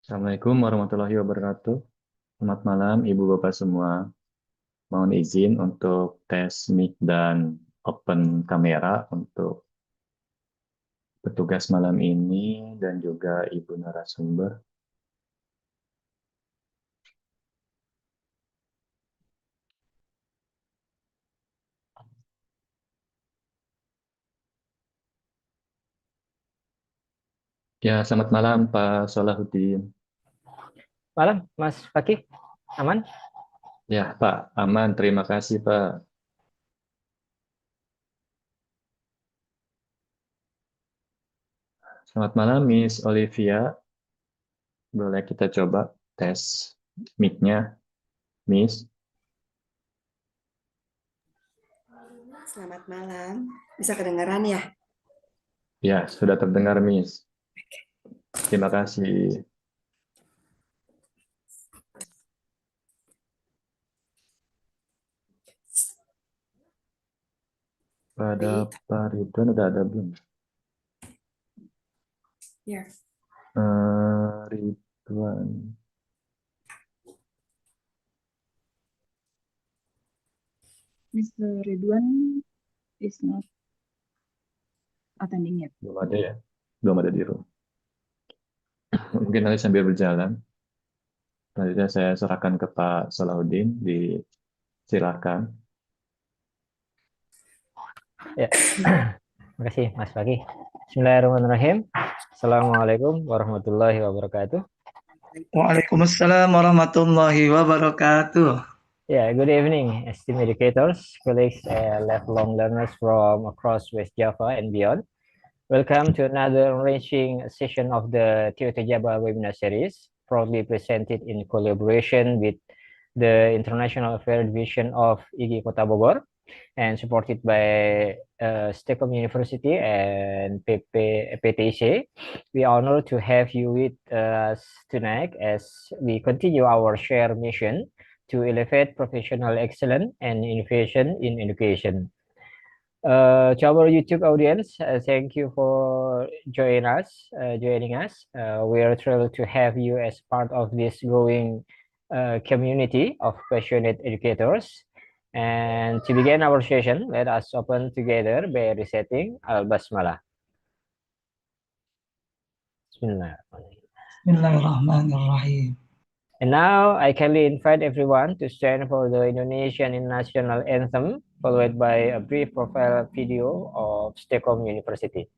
Assalamualaikum warahmatullahi wabarakatuh. Selamat malam, Ibu Bapak semua. Mohon izin untuk tes mic dan open kamera untuk petugas malam ini dan juga Ibu narasumber. Ya, selamat malam Pak Solahuddin. Malam, Mas Fakih, aman? Ya, Pak, aman. Terima kasih, Pak. Selamat malam, Miss Olivia. Boleh kita coba tes mic-nya, Miss? Selamat malam. Bisa kedengaran ya? Ya, sudah terdengar, Miss. Terima kasih. Pada Baik. Pak Ridwan udah ada belum? Ya. Ridwan. Mr. Ridwan is not attending yet. Belum ada ya? Belum ada di room. Mungkin nanti sambil berjalan. Selanjutnya saya serahkan ke Pak Salahuddin. Silakan. Ya, terima kasih Mas Fakih. Bismillahirrahmanirrahim. Assalamualaikum warahmatullahi wabarakatuh. Waalaikumsalam warahmatullahi wabarakatuh. Yeah, good evening, esteemed educators, colleagues, and lifelong learners from across West Java and beyond. Welcome to another enriching session of the TOT Java webinar series, proudly presented in collaboration with the International Affairs Division of IGI Kota Bogor and supported by Stekom University and PTC. We are honored to have you with us tonight as we continue our shared mission to elevate professional excellence and innovation in education. To our YouTube audience, thank you for joining us. We are thrilled to have you as part of this growing community of passionate educators. And to begin our session, let us open together by reciting Al-Basmalah. Bismillahirrahmanirrahim. Bismillahirrahmanirrahim. And now I kindly invite everyone to stand for the Indonesian national anthem, followed by a brief profile video of Stekom University.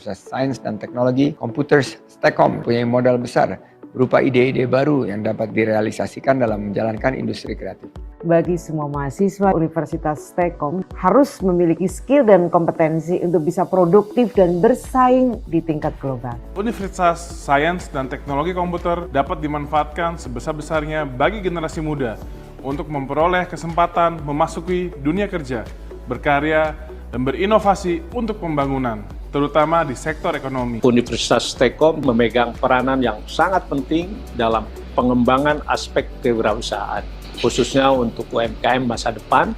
Universitas Sains dan Teknologi Komputer STEKOM punya modal besar berupa ide-ide baru yang dapat direalisasikan dalam menjalankan industri kreatif. Bagi semua mahasiswa Universitas STEKOM harus memiliki skill dan kompetensi untuk bisa produktif dan bersaing di tingkat global. Universitas Sains dan Teknologi Komputer dapat dimanfaatkan sebesar-besarnya bagi generasi muda untuk memperoleh kesempatan memasuki dunia kerja, berkarya, dan berinovasi untuk pembangunan, terutama di sektor ekonomi. Universitas STEKOM memegang peranan yang sangat penting dalam pengembangan aspek kewirausahaan, khususnya untuk UMKM masa depan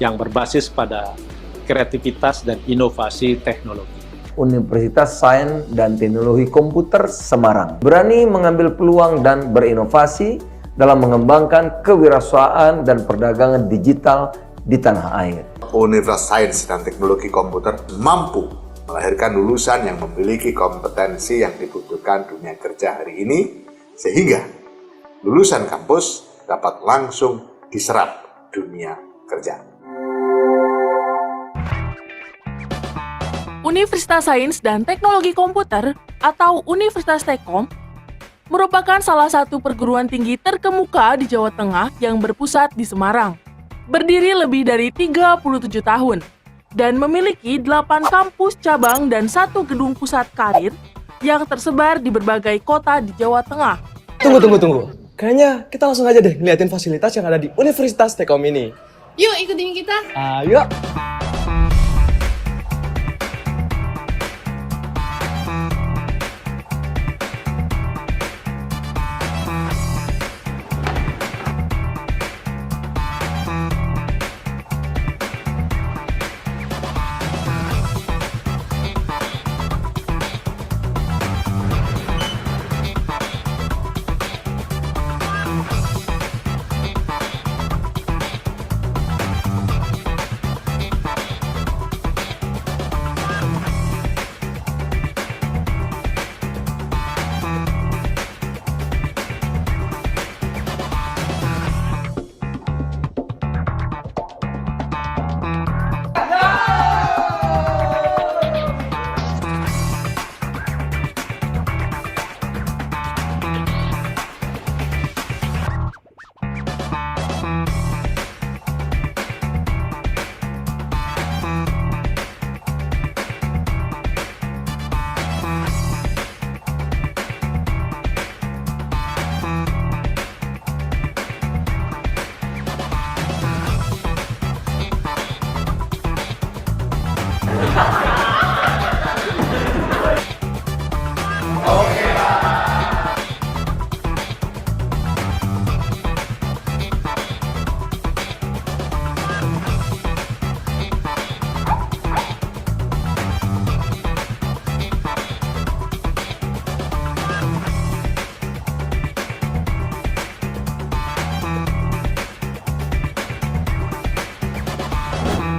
yang berbasis pada kreativitas dan inovasi teknologi. Universitas Sains dan Teknologi Komputer Semarang berani mengambil peluang dan berinovasi dalam mengembangkan kewirausahaan dan perdagangan digital di tanah air. Universitas Sains dan Teknologi Komputer mampu melahirkan lulusan yang memiliki kompetensi yang dibutuhkan dunia kerja hari ini, sehingga lulusan kampus dapat langsung diserap dunia kerja. Universitas Sains dan Teknologi Komputer atau Universitas STEKOM merupakan salah satu perguruan tinggi terkemuka di Jawa Tengah yang berpusat di Semarang. Berdiri lebih dari 37 tahun dan memiliki 8 kampus cabang dan 1 gedung pusat karir yang tersebar di berbagai kota di Jawa Tengah. Tunggu. Kayaknya kita langsung aja deh ngeliatin fasilitas yang ada di Universitas STEKOM ini. Yuk ikutin kita. Ayo.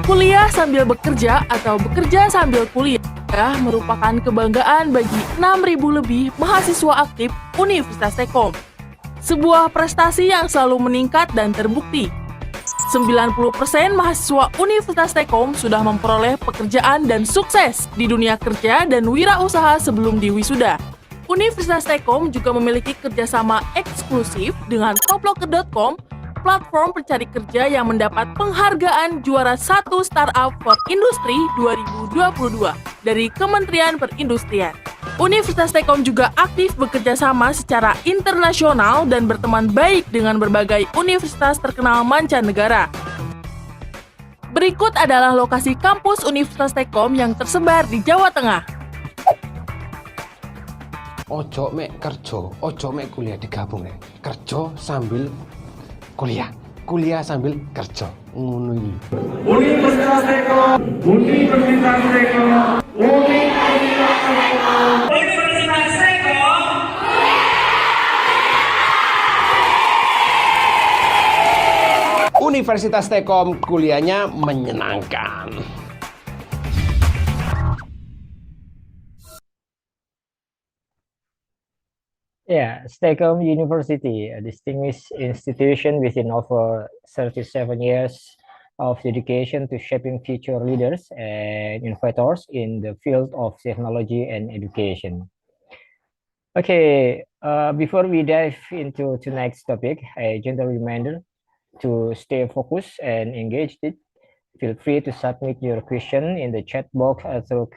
Kuliah sambil bekerja atau bekerja sambil kuliah merupakan kebanggaan bagi 6.000 lebih mahasiswa aktif Universitas STEKOM. Sebuah prestasi yang selalu meningkat dan terbukti. 90% mahasiswa Universitas STEKOM sudah memperoleh pekerjaan dan sukses di dunia kerja dan wirausaha sebelum diwisuda. Universitas STEKOM juga memiliki kerjasama eksklusif dengan Toploker.com, platform pencari kerja yang mendapat penghargaan juara 1 Startup for Industry 2022 dari Kementerian Perindustrian. Universitas STEKOM juga aktif bekerja sama secara internasional dan berteman baik dengan berbagai universitas terkenal mancanegara. Berikut adalah lokasi kampus Universitas STEKOM yang tersebar di Jawa Tengah. Ojo mek kerja, ojo mek kuliah digabung nek. Kerja sambil kuliah sambil kerja. Ngono iki. Universitas STEKOM, Universitas STEKOM, Universitas STEKOM. Universitas STEKOM. Universitas STEKOM kuliahnya menyenangkan. Yeah, STEKOM University, a distinguished institution within over 37 years, of dedication to shaping future leaders and innovators in the field of technology and education. Okay, before we dive into the next topic, a gentle reminder to stay focused and engaged. Feel free to submit your question in the chat box through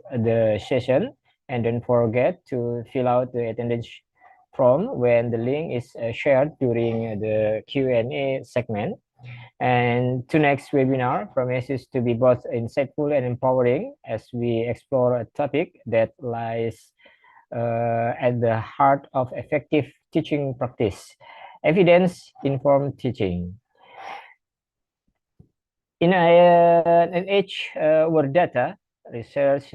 the session, and don't forget to fill out the attendance form when the link is shared during the Q&A segment. And tonight's webinar promises to be both insightful and empowering as we explore a topic that lies at the heart of effective teaching practice, evidence-informed teaching. In an age where data, research,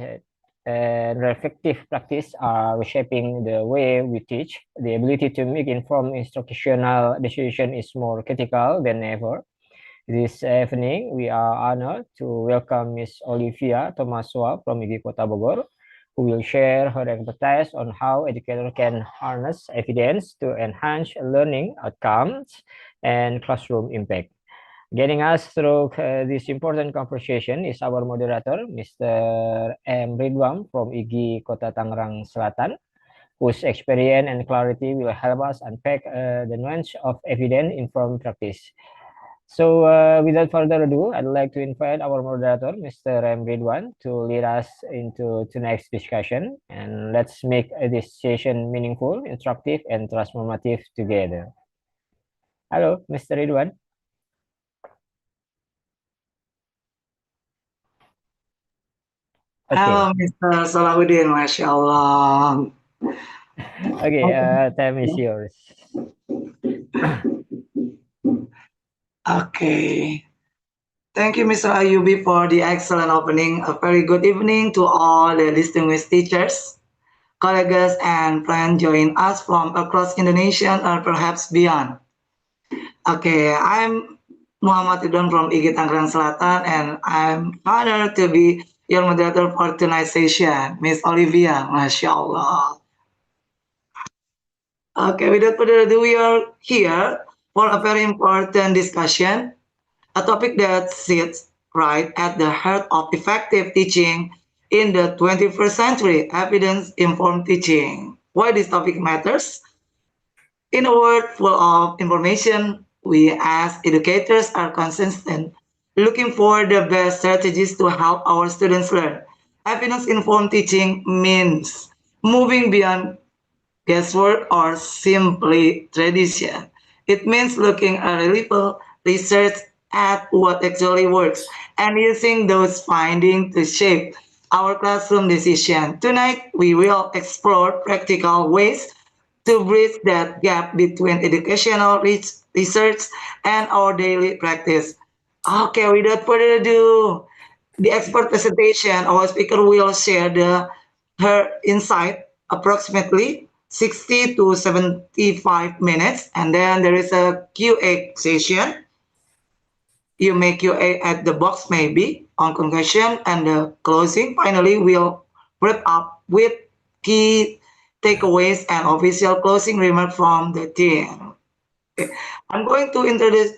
and reflective practice are reshaping the way we teach, the ability to make informed instructional decision is more critical than ever. This evening, we are honored to welcome Ms. Olivia Thomaswa from IGI Kota Bogor, who will share her expertise on how educators can harness evidence to enhance learning outcomes and classroom impact. Getting us through this important conversation is our moderator, Mr. M. Ridwan from IGI Kota Tangerang Selatan, whose experience and clarity will help us unpack the nuance of evidence-informed practice. So without further ado, I'd like to invite our moderator, Mr. M. Ridwan, to lead us into tonight's discussion. And let's make this session meaningful, instructive, and transformative together. Hello, Mr. Ridwan. Okay. Halo, Mr. Salahuddin, Masya Allah. Okay, time is yours. Okay. Thank you, Mr. Ayubi, for the excellent opening. A very good evening to all the distinguished teachers, colleagues, and friends joining us from across Indonesia or perhaps beyond. Okay, I'm Muhammad Ridwan from IGI Tangerang Selatan, and I'm honored to be your moderator for tonight's session, Miss Olivia, Masya Allah. Okay, without further ado, we are here for a very important discussion, a topic that sits right at the heart of effective teaching in the 21st century, evidence-informed teaching. Why this topic matters? In a world full of information, we as educators are consistent, looking for the best strategies to help our students learn. Evidence-informed teaching means moving beyond guesswork or simply tradition. It means looking at reliable research at what actually works and using those findings to shape our classroom decision. Tonight, we will explore practical ways to bridge that gap between educational research and our daily practice. Okay, without further ado, the expert presentation, our speaker will share her insight approximately 60 to 75 minutes, and then there is a QA session. You make QA at the box maybe on conclusion and the closing. Finally, we'll wrap up with key takeaways and official closing remarks from the team. Okay. I'm going to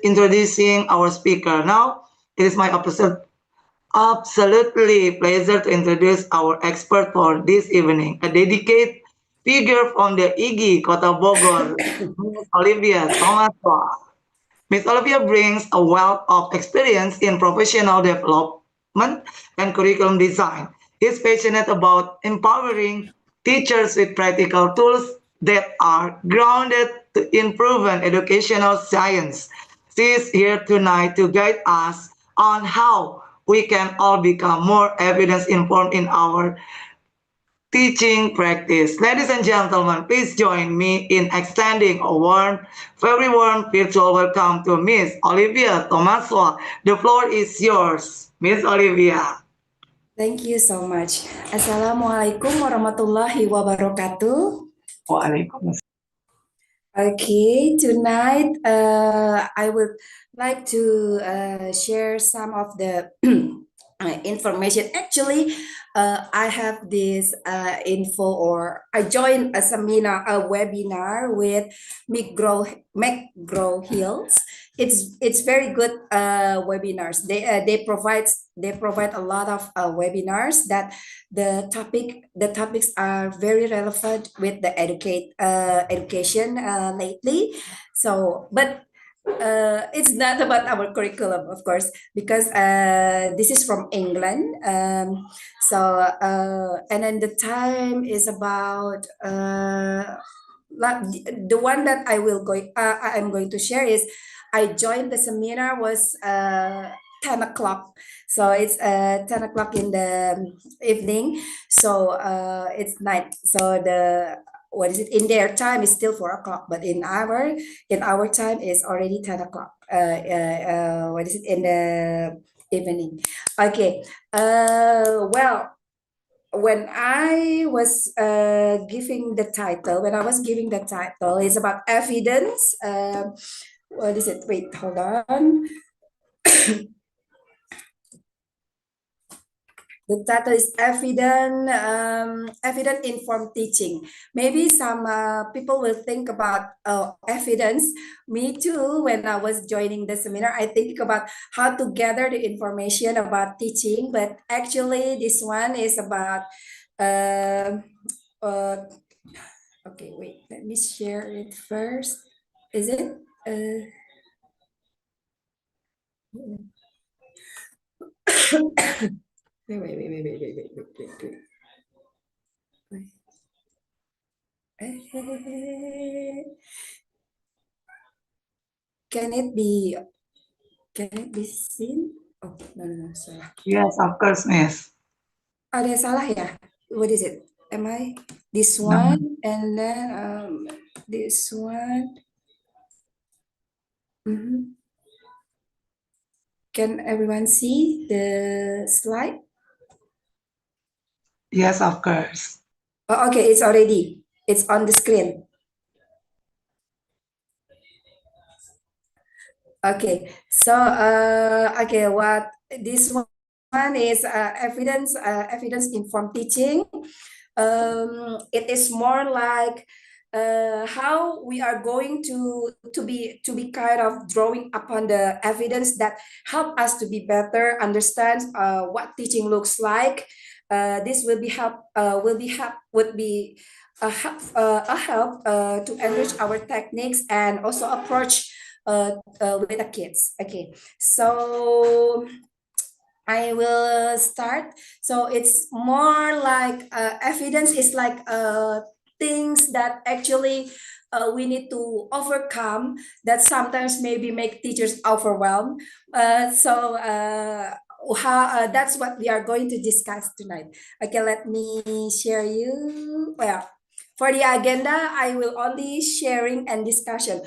introducing our speaker now. It is my absolutely pleasure to introduce our expert for this evening, a dedicated figure from the IGI Kota Bogor, Ms. Olivia Thomaswa. Ms. Olivia brings a wealth of experience in professional development and curriculum design. Is passionate about empowering teachers with practical tools that are grounded in proven educational science. She is here tonight to guide us on how we can all become more evidence-informed in our teaching practice. Ladies and gentlemen, please join me in extending a very warm virtual welcome to Miss Olivia Thomaswa. The floor is yours, Miss Olivia. Thank you so much. Assalamualaikum warahmatullahi wabarakatuh. Waalaikumsalam. Okay, tonight I would like to share some of the information. Actually, I have this info, or I joined a webinar with McGraw-Hill, it's very good webinars. They provide a lot of webinars that the topics are very relevant with the education lately. So, but it's not about our curriculum, of course, because this is from England. And then the time is about the one that I'm going to share is I joined the seminar was 10 o'clock. So it's 10 o'clock in the evening. So it's night. So what is it in their time is still 4 o'clock, but in our time is already 10 o'clock. What is it in the evening? Okay. Well, when I was giving the title, it's about evidence. What is it? Wait, hold on. The title is evident informed teaching. Maybe some people will think about evidence. Me too, when I was joining the seminar, I think about how to gather the information about teaching, but actually this one is about, okay, wait, let me share it first. Is it? Wait. Can it be seen? Oh, no, salah. Yes, of course, Miss. Ada salah ya? What is it? Am I this one and then this one? Can everyone see the slide? Yes, of course. Oh, okay, it's on the screen. Okay, so okay, what this one is evidence informed teaching. It is more like how we are going to be kind of drawing upon the evidence that help us to be better understand what teaching looks like. This will be a help to enrich our techniques and also approach with the kids. Okay, so I will start. So it's more like evidence is like things that actually we need to overcome that sometimes maybe make teachers overwhelmed. That's what we are going to discuss tonight. Okay, let me share you. Well, for the agenda, I will only sharing and discussion.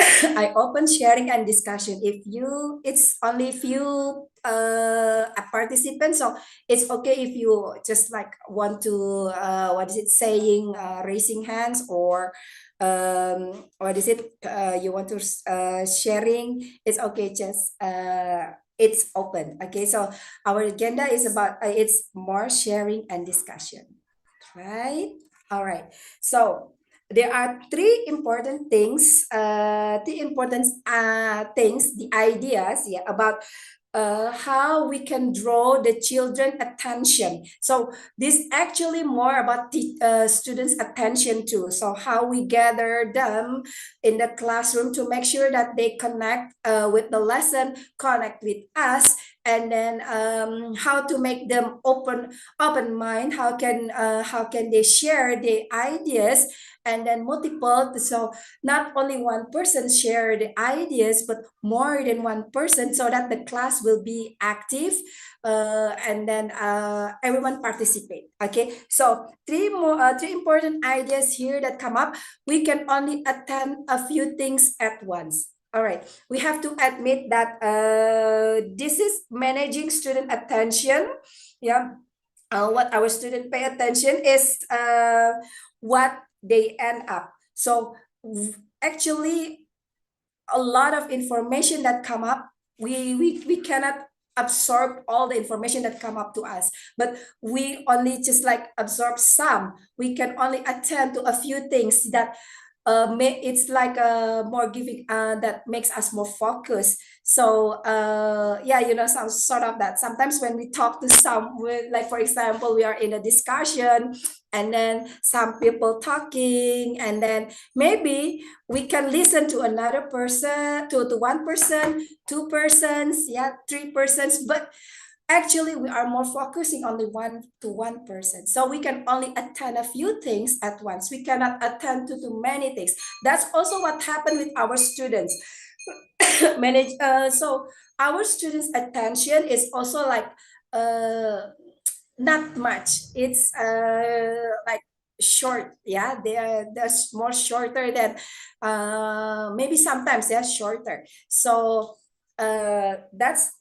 I open sharing and discussion. It's only few participants, so it's okay if you just like want to raising hands or you want to sharing. It's okay, just it's open. Okay, so our agenda is about it's more sharing and discussion, right? All right, so there are three important things, the ideas, about how we can draw the children attention. So this actually more about the students' attention too. So how we gather them in the classroom to make sure that they connect with the lesson, connect with us, and then how to make them open mind. How can they share the ideas, and then multiple, so not only one person share the ideas but more than one person, so that the class will be active and then everyone participate. Okay, so three important ideas here that come up. We can only attend a few things at once. All right, we have to admit that this is managing student attention. What our student pay attention is what they end up. So actually a lot of information that come up, we cannot absorb all the information that come up to us, but we only just like absorb some. We can only attend to a few things that it's like more giving that makes us more focused. So yeah, you know, some sort of that. Sometimes when we talk to like for example, we are in a discussion and then some people talking, and then maybe we can listen to another person, to one person, two persons, yeah, three persons, but actually we are more focusing only one person, so we can only attend a few things at once. We cannot attend to too many things. That's also what happened with our students. So our students attention is also like not much. It's like short, yeah, they're more shorter than maybe sometimes they're shorter. So that's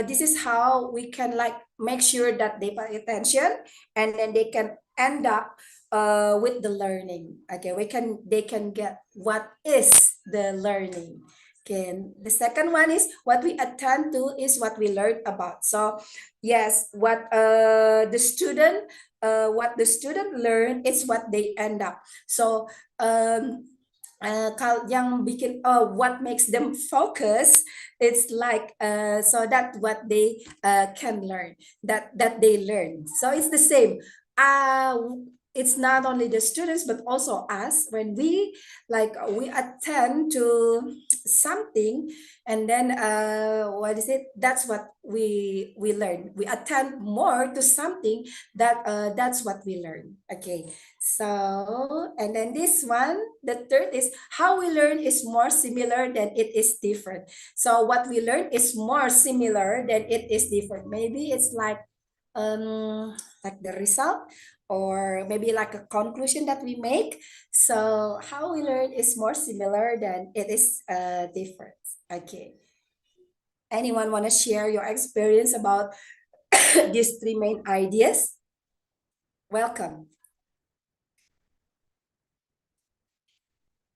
this is how we can like make sure that they pay attention, and then they can end up with the learning. Okay, they can get what is the learning. Okay, and the second one is what we attend to is what we learn about. So yes, what the student learn is what they end up. So yang bikin what makes them focus, it's like so that what they can learn, that they learn. So it's the same. It's not only the students but also us. When we we attend to something, and then what is it, that's what we learn. We attend more to something, that's what we learn. Okay, so and then this one, the third is how we learn is more similar than it is different. So what we learn is more similar than it is different. Maybe it's like the result, or maybe like a conclusion that we make. So how we learn is more similar than it is different. Okay, anyone want to share your experience about these three main ideas? Welcome.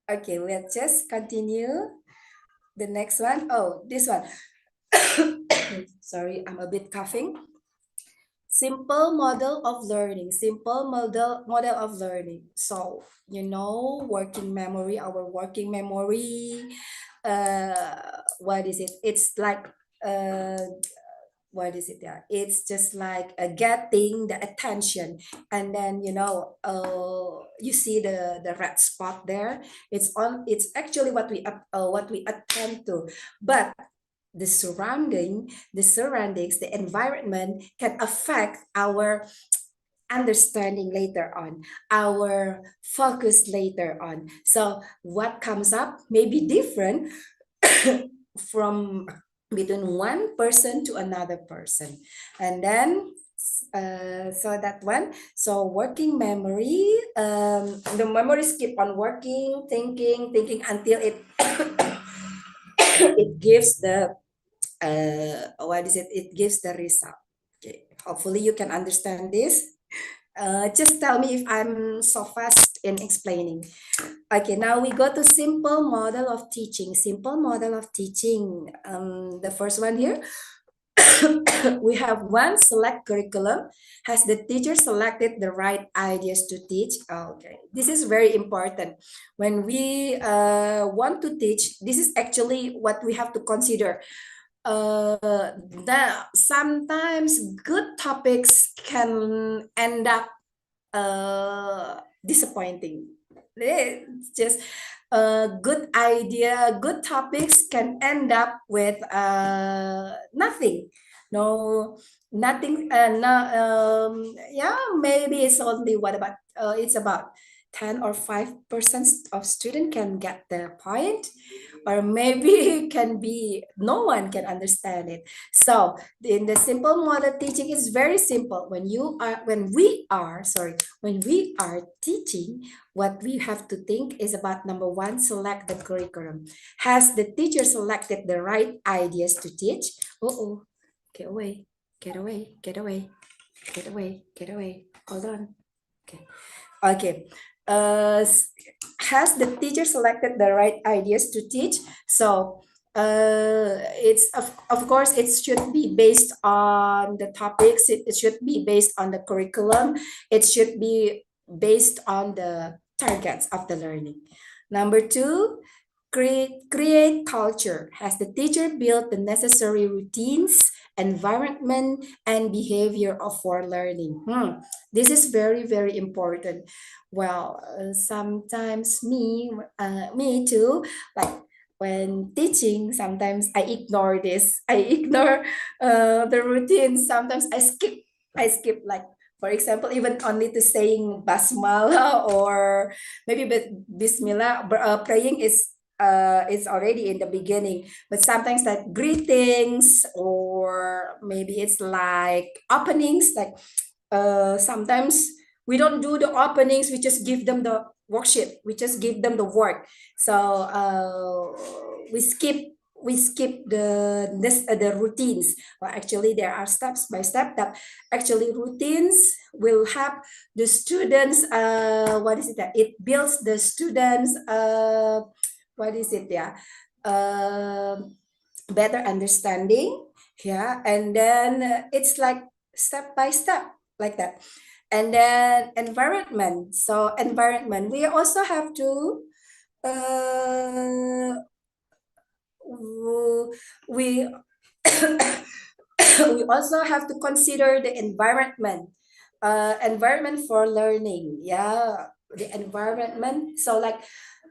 Okay, let's just continue. The next one, oh, this one. Sorry, I'm a bit coughing. Simple model of learning. Simple model of learning. So, you know, working memory, our working memory, what is it? It's like what is it? Yeah, it's just like getting the attention, and then you know, you see the red spot there. It's actually what we attend to, but the surroundings, the environment can affect our understanding later on, our focus later on. So what comes up may be different from between one person to another person. And then so that one, so working memory, the memories keep on working, thinking until it it gives the what is it? It gives the result. Okay, hopefully you can understand this. Just tell me if I'm so fast in explaining. Okay, now we go to simple model of teaching. Simple model of teaching. The first one here. We have one select curriculum. Has the teacher selected the right ideas to teach? Okay, this is very important. When we want to teach, this is actually what we have to consider. That sometimes good topics can end up disappointing. It's just a good idea, good topics can end up with nothing. No, nothing. Yeah, maybe it's only what about it's about 10 or 5% of student can get the point, or maybe can be no one can understand it. So in the simple model teaching is very simple. When we are teaching, what we have to think is about number one, select the curriculum. Has the teacher selected the right ideas to teach? Get away, get away, get away, get away, get away. Hold on. Okay. Has the teacher selected the right ideas to teach? So it's of course it should be based on the topics. It should be based on the curriculum. It should be based on the targets of the learning. Number two, create culture. Has the teacher built the necessary routines, environment, and behavior for learning? This is very, very important. Well, sometimes me too, like when teaching, sometimes I ignore this. I ignore the routine. Sometimes I skip like, for example, even only to saying basmala or maybe bismillah, praying is already in the beginning, but sometimes like greetings, or maybe it's like openings, like sometimes we don't do the openings, we just give them the worksheet, we just give them the work. So we skip the routines. Well, actually there are steps by step that actually routines will help the students, what is it that it builds the students, what is it, yeah, better understanding, yeah, and then it's like step by step, like that. And then environment. So environment, we also have to we we also have to consider the environment, environment for learning, yeah, the environment. So like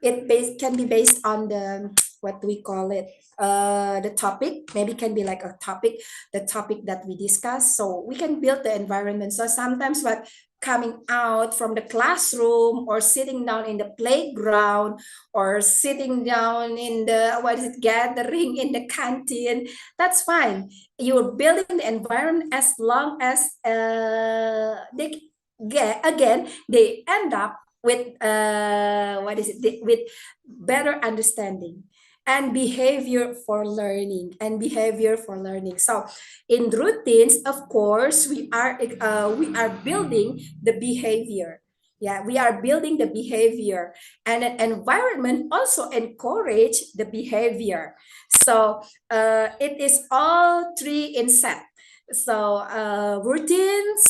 can be based on the, what do we call it, the topic, maybe can be like a topic, the topic that we discuss, so we can build the environment. So sometimes what coming out from the classroom, or sitting down in the playground, or sitting down in the, what is it, gathering in the canteen, that's fine. You're building the environment as long as they get, again, they end up with what is it, with better understanding and behavior for learning, so in routines, of course, we are building the behavior. Yeah, we are building the behavior, and an environment also encourage the behavior. So it is all three in set. So routines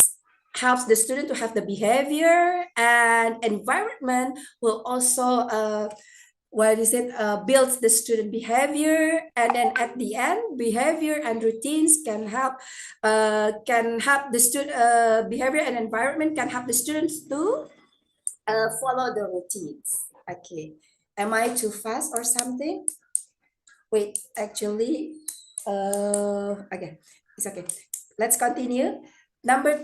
helps the student to have the behavior, and environment will also builds the student behavior, and then at the end, behavior and routines can help the student, behavior and environment can help the students to follow the routines. Okay, am I too fast or something? Wait, actually, okay, it's okay. Let's continue. Number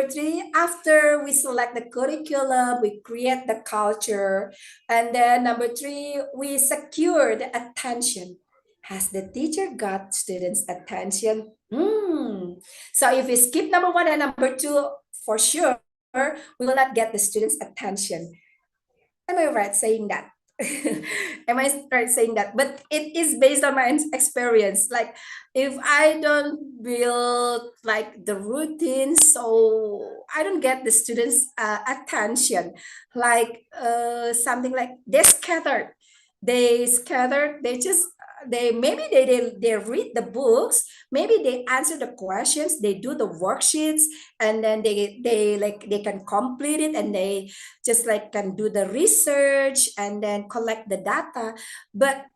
three, after we select the curriculum, we create the culture. And then number three, we secure the attention. Has the teacher got students' attention? So if we skip number one and number two, for sure, we will not get the students' attention. Am I right saying that? Am I right saying that? But it is based on my experience. Like if I don't build like the routine, so I don't get the students' attention. Like something like they scattered. Maybe they read the books, maybe they answer the questions, they do the worksheets, and then they can complete it, and they just like can do the research and then collect the data. But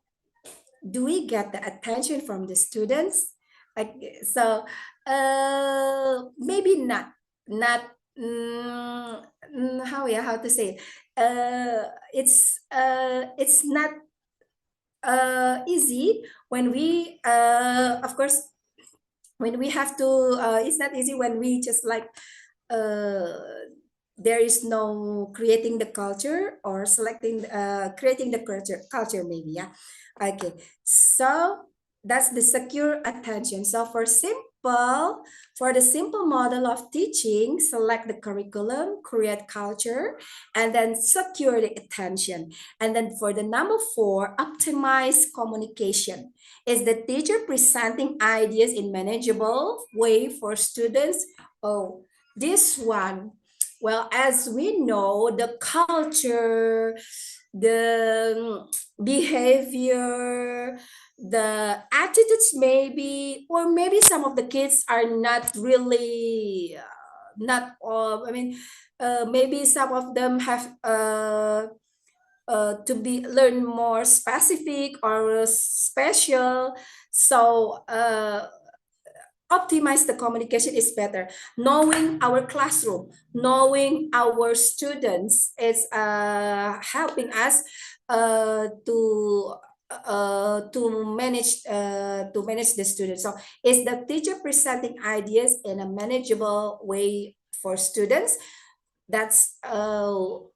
do we get the attention from the students? Like, so maybe not how to say it? It's not easy when we of course when we have to it's not easy when we just like there is no creating the culture, or selecting creating the culture maybe, yeah. Okay, so that's the secure attention. So for the simple model of teaching, select the curriculum, create culture, and then secure the attention. And then for the number 4, optimize communication. Is the teacher presenting ideas in manageable way for students? Oh, this one, well, as we know, the culture, the behavior, the attitudes maybe, or maybe some of the kids are not really, not all, I mean, maybe some of them have to be learn more specific or special. So optimize the communication is better. Knowing our classroom, knowing our students is helping us to manage the students. So is the teacher presenting ideas in a manageable way for students? That's what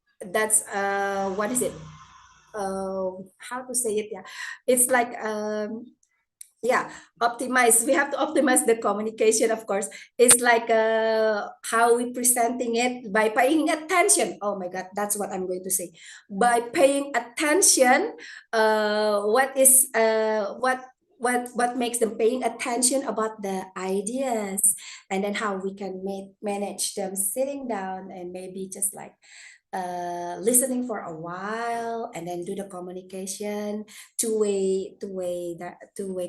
is it? How to say it? Yeah, it's like yeah, optimize. We have to optimize the communication, of course. It's like how we presenting it by paying attention. Oh my God, that's what I'm going to say. By paying attention, what makes them paying attention about the ideas, and then how we can manage them sitting down and maybe just like listening for a while and then do the communication, two-way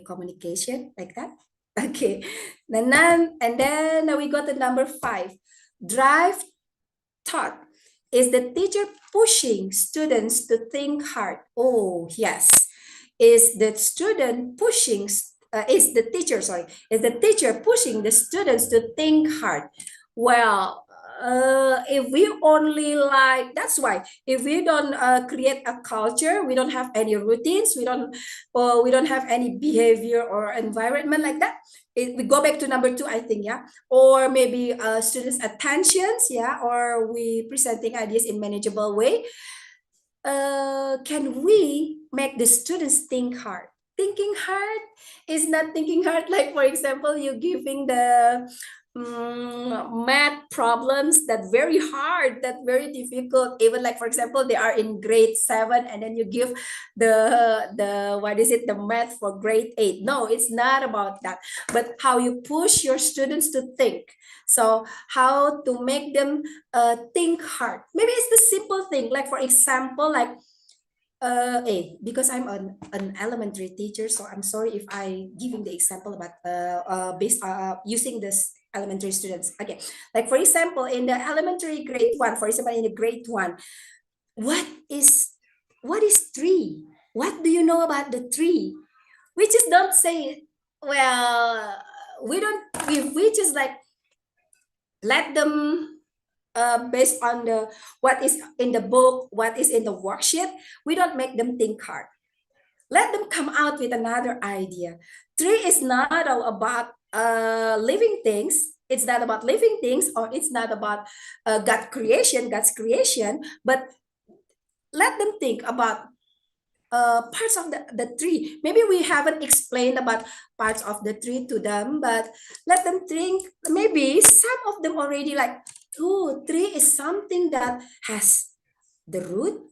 communication like that. Okay, and then we got the number 5. Drive thought. Is the teacher pushing students to think hard? Oh yes. Is the student pushing is the teacher pushing the students to think hard? Well, if we only like, that's why if we don't create a culture, we don't have any routines, we don't have any behavior or environment like that, we go back to number 2, I think. Yeah, or maybe students attentions, yeah, or we presenting ideas in manageable way. Can we make the students think hard? Thinking hard is not thinking hard like, for example, you giving the math problems that very hard, that very difficult, even like, for example, they are in grade 7 and then you give the what is it, the math for grade 8. No, it's not about that, but how you push your students to think. So how to make them think hard. Maybe it's the simple thing, like for example, like because I'm an elementary teacher, so I'm sorry if I giving the example about based using this elementary students. Okay, like for example, in the elementary grade 1, for example, in the grade 1, what is tree? What do you know about the tree? We just don't say, well, we just like let them based on the what is in the book, what is in the worksheet. We don't make them think hard. Let them come out with another idea. Tree is not all about living things. It's not about living things, or it's not about God's creation, but let them think about parts of the tree. Maybe we haven't explained about parts of the tree to them, but let them think. Maybe some of them already like, oh, tree is something that has the root,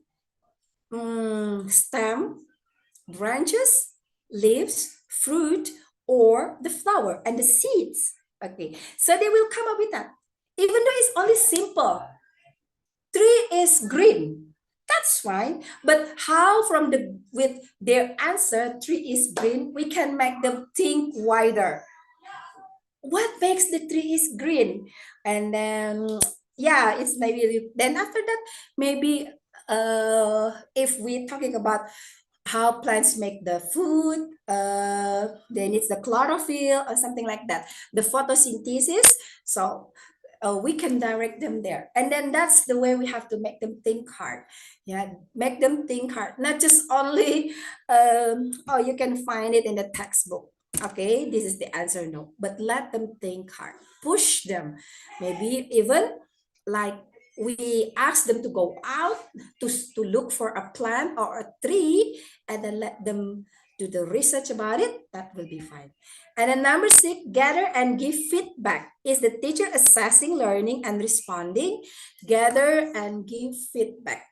stem, branches, leaves, fruit, or the flower and the seeds. Okay, so they will come up with that. Even though it's only simple, tree is green, that's fine. But how with their answer, tree is green, we can make them think wider. What makes the tree is green? And then yeah, it's maybe then after that, maybe if we're talking about how plants make the food, then it's the chlorophyll or something like that, the photosynthesis. So we can direct them there, and then that's the way we have to make them think hard. Yeah, make them think hard, not just only oh, you can find it in the textbook. Okay, this is the answer, no, but let them think hard, push them, maybe even like we ask them to go out to look for a plant or a tree, and then let them do the research about it. That will be fine. And then number 6, gather and give feedback. Is the teacher assessing, learning, and responding? Gather and give feedback.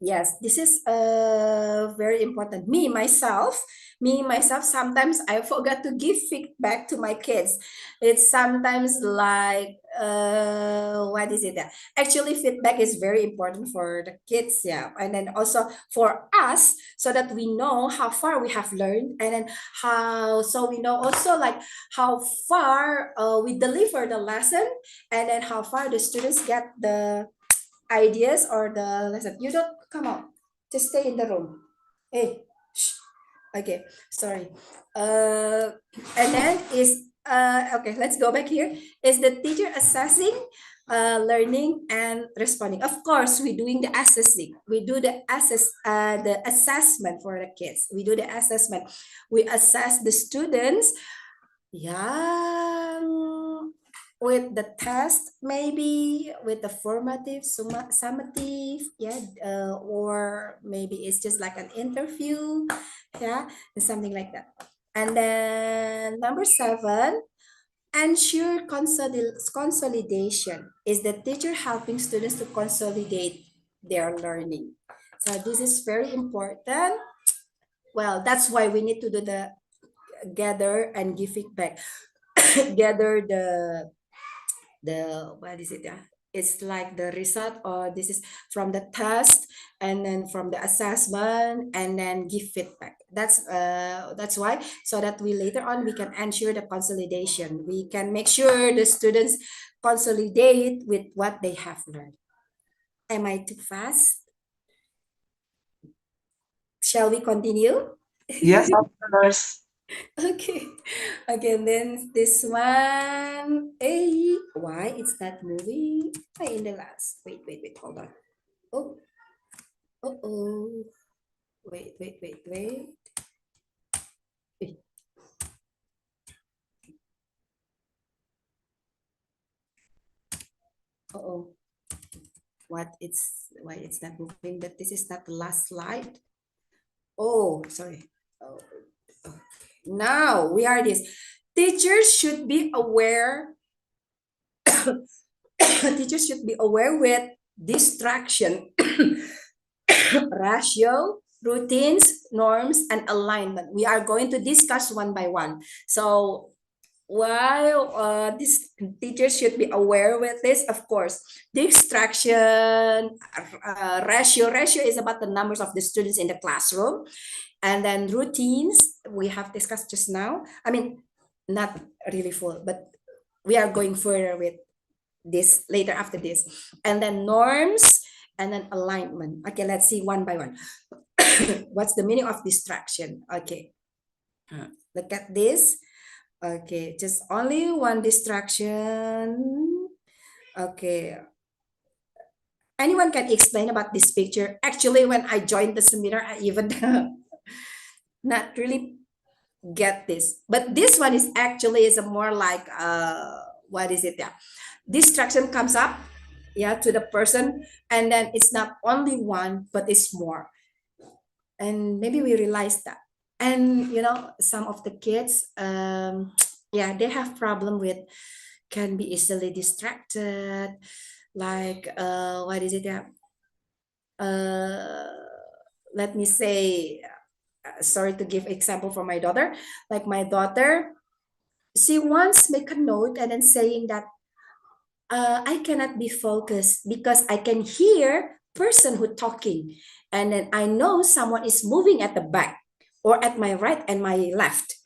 Yes, this is very important. Me myself, sometimes I forgot to give feedback to my kids. It's sometimes like, what is it? Actually, feedback is very important for the kids, yeah. And then also for us, so that we know how far we have learned, and then so we know also like how far we deliver the lesson, and then how far the students get the ideas or the lesson. You don't come on just stay in the room. Hey, shh. Okay, sorry. And then okay, let's go back here. Is the teacher assessing, learning and responding? Of course, we're doing the assessing. We do the assessment for the kids. We do the assessment. We assess the students. Yeah, with the test, maybe with the formative, summative, yeah, or maybe it's just like an interview, yeah, something like that. And then number 7, ensure consolidation. Is the teacher helping students to consolidate their learning? So this is very important. Well, that's why we need to do the gather and give feedback. Gather the what is it? Yeah, it's like the result, or this is from the test and then from the assessment and then give feedback. That's why, so that we later on we can ensure the consolidation. We can make sure the students consolidate with what they have learned. Am I too fast? Shall we continue? Yes, of course. Okay, again, then this one, why it's not moving? In the last, wait, hold on. Wait. Why it's not moving? But this is not the last slide. Oh, sorry. Now we are this. Teachers should be aware. Teachers should be aware with distraction, ratio, routines, norms, and alignment. We are going to discuss one by one. So while these teachers should be aware with this, of course, distraction, ratio is about the numbers of the students in the classroom. And then routines, we have discussed just now. I mean, not really full, but we are going further with this later after this. And then norms and then alignment. Okay, let's see one by one. What's the meaning of distraction? Okay, look at this. Okay, just only one distraction. Okay. Anyone can explain about this picture? Actually, when I joined the seminar, I even not really get this, but this one is actually is a more like what is it? Yeah, distraction comes up, yeah, to the person, and then it's not only one, but it's more. And maybe we realize that. And you know, some of the kids, yeah, they have problem with, can be easily distracted, like what is it? Yeah, let me say, sorry to give example for my daughter. Like my daughter, she once make a note and then saying that I cannot be focused because I can hear person who talking, and then I know someone is moving at the back or at my right and my left.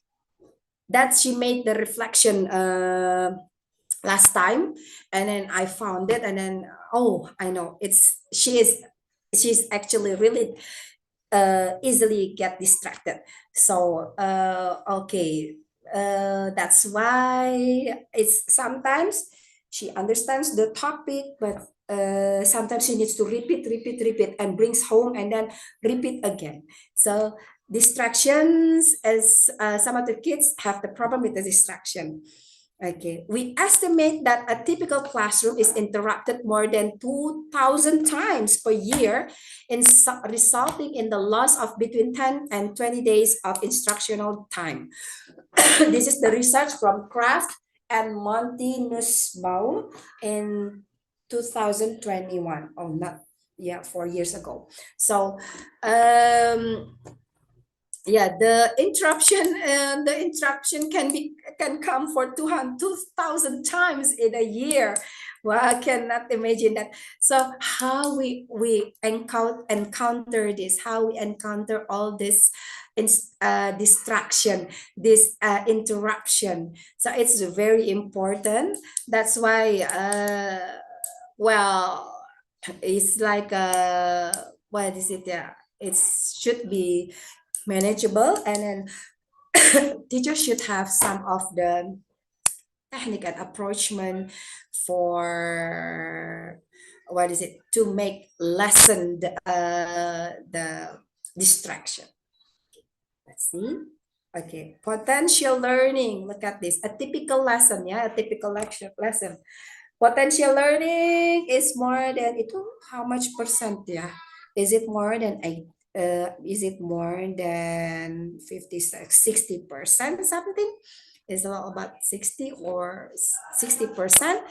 That she made the reflection last time, and then I found it, and then oh, I know she's actually really easily get distracted. So okay, that's why it's sometimes she understands the topic, but sometimes she needs to repeat and brings home and then repeat again. So distractions, as some of the kids have the problem with the distraction. Okay, we estimate that a typical classroom is interrupted more than 2,000 times per year, resulting in the loss of between 10 and 20 days of instructional time. This is the research from Kraft and Monty Nussbaum in 2021. Oh, not, yeah, 4 years ago. So, yeah, the interruption can come for 2,000 times in a year. Well, I cannot imagine that. So how we encounter this, how we encounter all this distraction, this interruption. So it's very important. That's why well, it's like what is it? Yeah, it should be manageable, and then teachers should have some of the technique and approachment for to make lessen the distraction. Let's see. Okay, potential learning. Look at this. A typical lesson, yeah, a typical lesson. Potential learning is more than itu how much percent, yeah? Is it more than is it more than 56, 60% something? Is about 60 or 60%.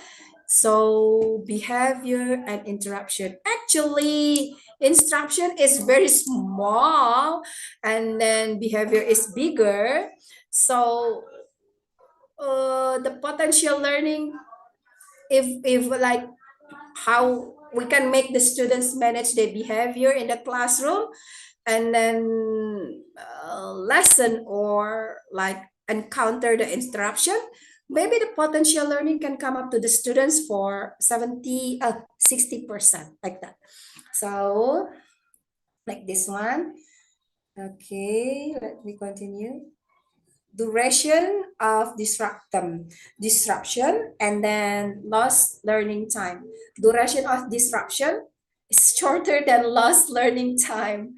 So behavior and interruption. Actually, instruction is very small, and then behavior is bigger. So the potential learning, if like how we can make the students manage their behavior in the classroom, and then lesson or like encounter the interruption, maybe the potential learning can come up to the students for 60%, like that. So like this one. Okay, let me continue. Duration of disruption, and then lost learning time. Duration of disruption is shorter than lost learning time.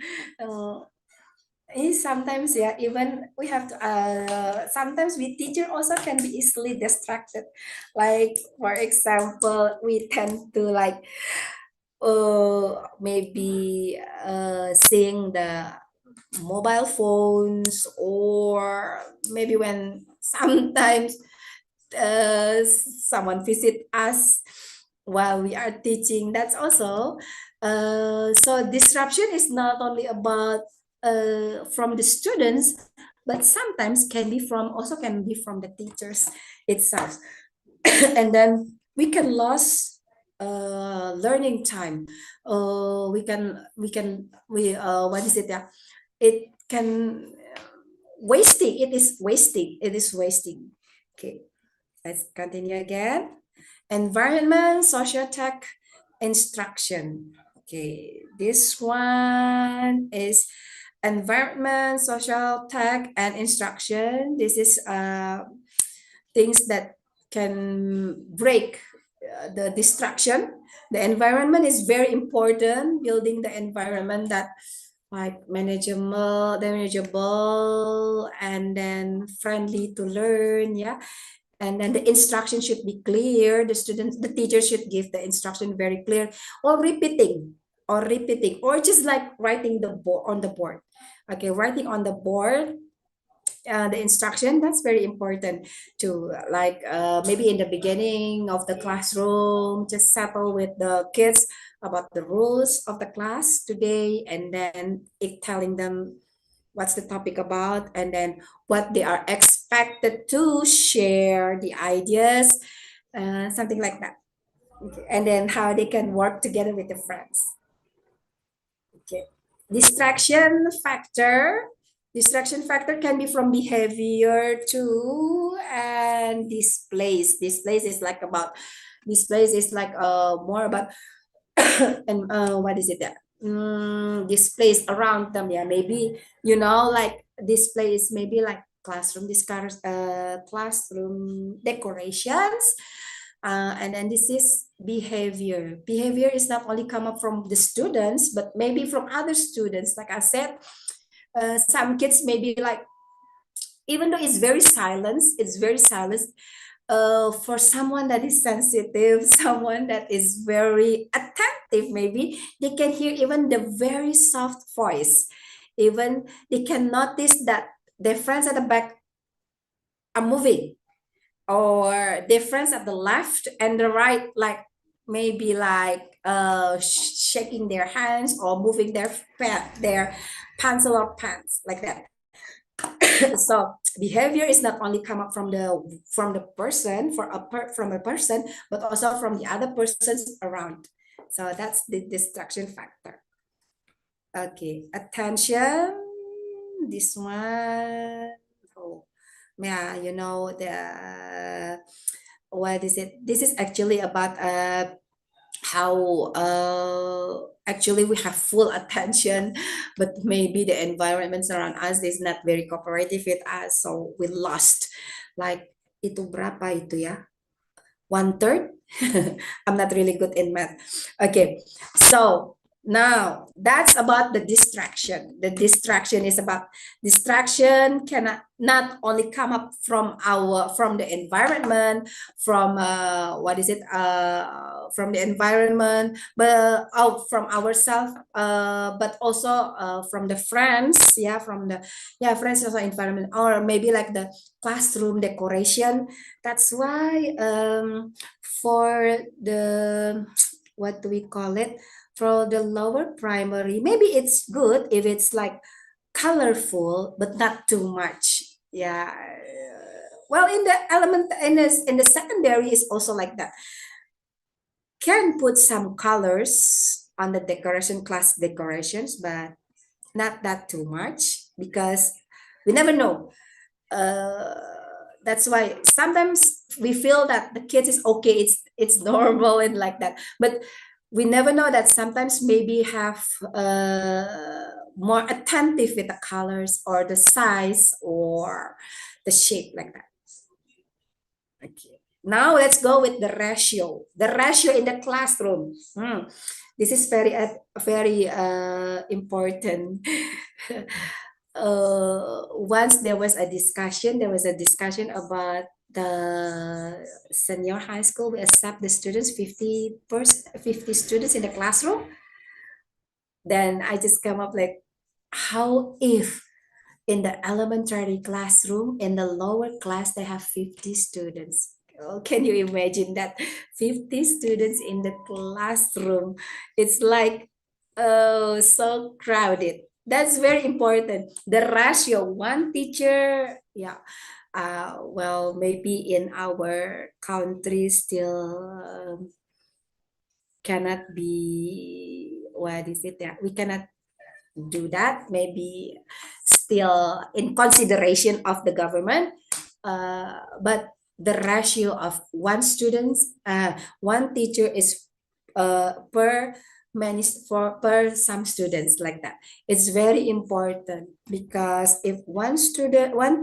Sometimes, yeah, even we have to sometimes we teacher also can be easily distracted. Like for example, we tend to like maybe seeing the mobile phones, or maybe when sometimes someone visit us while we are teaching. That's also so disruption is not only about from the students, but sometimes can be from the teachers itself. And then we can lose learning time. What is it? Yeah, it can wasting. It is wasting. Okay, let's continue again. Environment, social tech, instruction. Okay, this one is environment, social tech, and instruction. This is things that can break the distraction. The environment is very important. Building the environment that like manageable, and then friendly to learn, yeah. And then the instruction should be clear. The teacher should give the instruction very clear, or repeating, or just like writing on the board. Okay, writing on the board the instruction, that's very important to like maybe in the beginning of the classroom, just settle with the kids about the rules of the class today, and then telling them what's the topic about, and then what they are expected to share, the ideas, something like that. Okay. And then how they can work together with the friends. Okay. Distraction factor can be from behavior too, and displays. Displays is like more about and what is it? Displays around them. Yeah, maybe like displays, maybe like classroom decorations. And then this is behavior. Behavior is not only come up from the students, but maybe from other students. Like I said, some kids maybe like, even though it's very silent, for someone that is sensitive, someone that is very attentive, maybe they can hear even the very soft voice. Even they can notice that their friends at the back are moving, or their friends at the left and the right, like maybe like shaking their hands or moving their pencil or pants, like that. So behavior is not only come up from the person, from a person, but also from the other persons around. So that's the distraction factor. Okay, attention. This one. Oh, yeah, the what is it? This is actually about how actually we have full attention, but maybe the environments around us is not very cooperative with us, so we lost. Like itu berapa itu ya? 1/3. I'm not really good in math. Okay, so now that's about the distraction. The distraction is about distraction cannot not only come up from the environment, from from the environment, but out from ourselves, but also from the friends, friends also environment, or maybe like the classroom decoration. That's why for the what do we call it, for the lower primary, maybe it's good if it's like colorful but not too much. Well, in the element in the secondary is also like that, can put some colors on the decoration, class decorations, but not that too much, because we never know. That's why sometimes we feel that the kids is okay, it's normal and like that, but we never know that sometimes maybe have more attentive with the colors or the size or the shape like that. Okay, now let's go with the ratio in the classroom. This is very important. Once there was a discussion about the senior high school. We accept the students, 50 students in the classroom. Then I just come up like, how if in the elementary classroom, in the lower class, they have 50 students? Oh, can you imagine that? 50 students in the classroom. It's like, oh, so crowded. That's very important. The ratio, one teacher, well, maybe in our country still cannot be, what is it? We cannot do that. Maybe still in consideration of the government, but the ratio of one teacher is per some students, like that. It's very important, because if one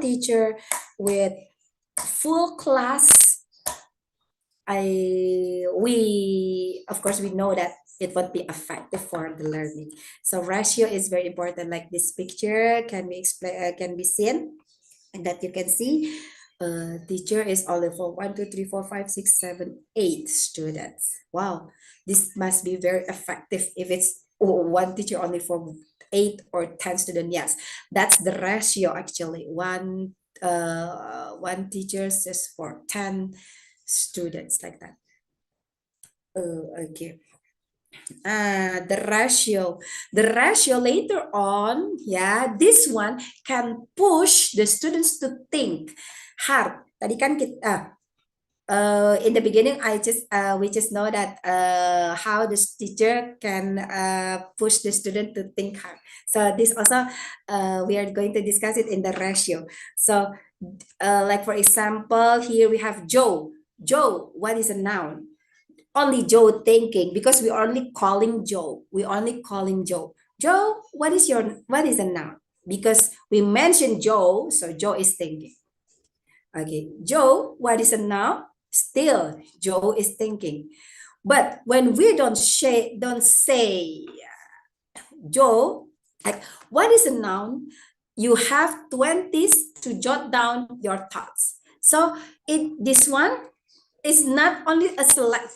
teacher with full class, of course we know that it won't be effective for the learning. So ratio is very important. Like this picture can be seen, and that you can see teacher is only for 1, 2, 3, 4, 5, 6, 7, 8 students. Wow, this must be very effective if it's one teacher only for 8 or 10 students. Yes, that's the ratio actually. One teacher is for 10 students, like that. Okay. The ratio later on, this one can push the students to think hard. Tadi kan kita in the beginning we just know that how this teacher can push the student to think hard. So this also we are going to discuss it in the ratio. So like for example, here we have Joe. What is a noun? Only Joe thinking, because we only calling Joe. Joe, what is a noun? Because we mentioned Joe, so Joe is thinking. Okay, Joe, what is a noun? Still, Joe is thinking. But when we don't say Joe, like, what is a noun? You have 20s to jot down your thoughts. So this one is not only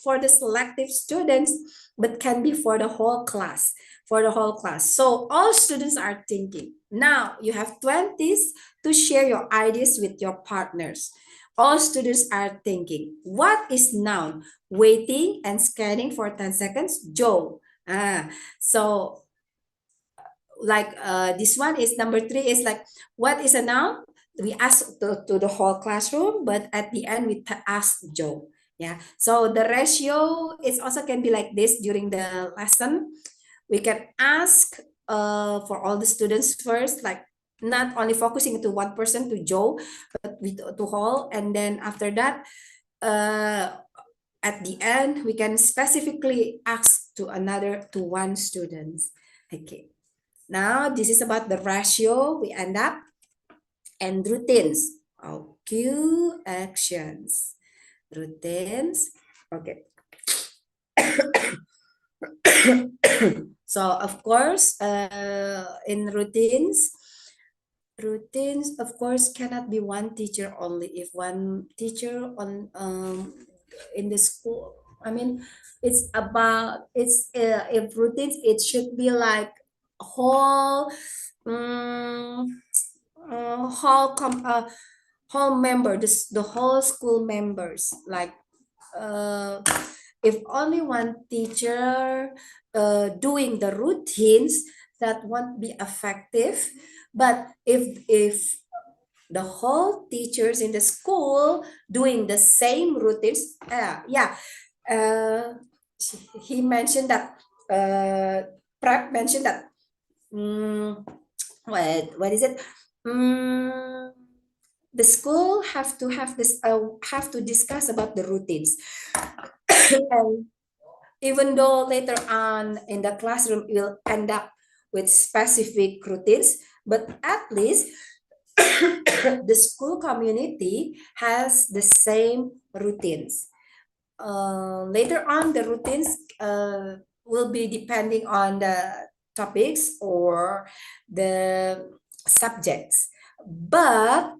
for the selective students, but can be for the whole class. So all students are thinking. Now you have 20s to share your ideas with your partners. All students are thinking. What is noun? Waiting and scanning for 10 seconds. Joe. So like this one is number 3 is like, what is a noun? We ask to the whole classroom, but at the end we ask Joe. So the ratio is also can be like this during the lesson. We can ask for all the students first, like not only focusing to one person, to Joe, but to whole. And then after that, at the end, we can specifically ask to one student. Okay. Now, this is about the ratio we end up and routines. Oh, cue actions. Routines. Okay. So, of course, in routines, of course, cannot be one teacher only. If one teacher on in the school, I mean, it's if routines, it should be like whole whole member, the whole school members, like if only one teacher doing the routines, that won't be effective. But if the whole teachers in the school doing the same routines, he mentioned that Prep mentioned that what is it? The school have to discuss about the routines. And even though later on in the classroom you'll end up with specific routines, but at least the school community has the same routines. Later on, the routines will be depending on the topics or the subjects, but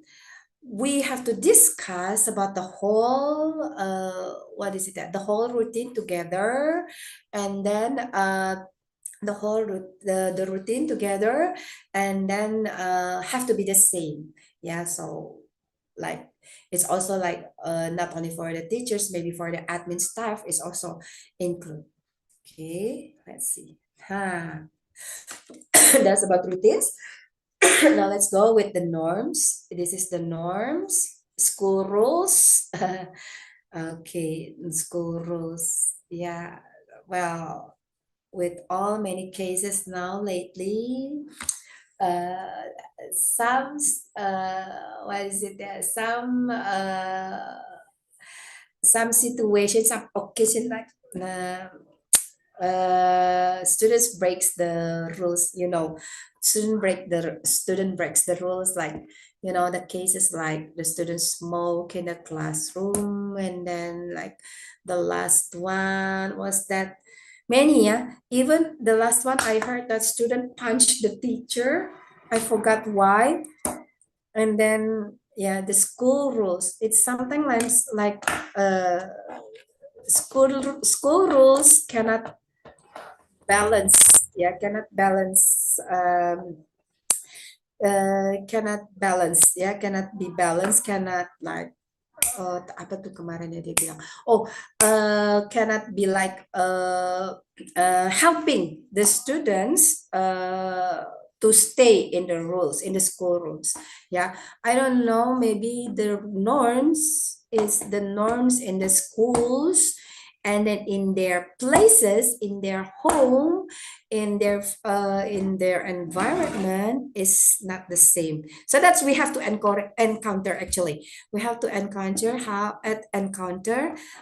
we have to discuss about the whole the whole routine together, and then the whole the routine together, and then have to be the same. Yeah, so like it's also like not only for the teachers, maybe for the admin staff is also included. Okay, let's see. That's about routines. Now let's go with the norms. This is the norms, school rules. Okay, school rules. Yeah, well, with all many cases now lately, some situations, some occasion, like students breaks the rules, student breaks the rules, like the cases like the students smoke in the classroom, and then like the last one was that many, even the last one I heard that student punched the teacher. I forgot why. And then the school rules, it's something like school rules cannot balance, cannot be balanced, cannot like apa tuh kemarin dia bilang, cannot be like helping the students to stay in the rules, in the school rules. I don't know, maybe the norms in the schools, and then in their places, in their home, in their environment is not the same. So that's we have to encounter actually. We have to encounter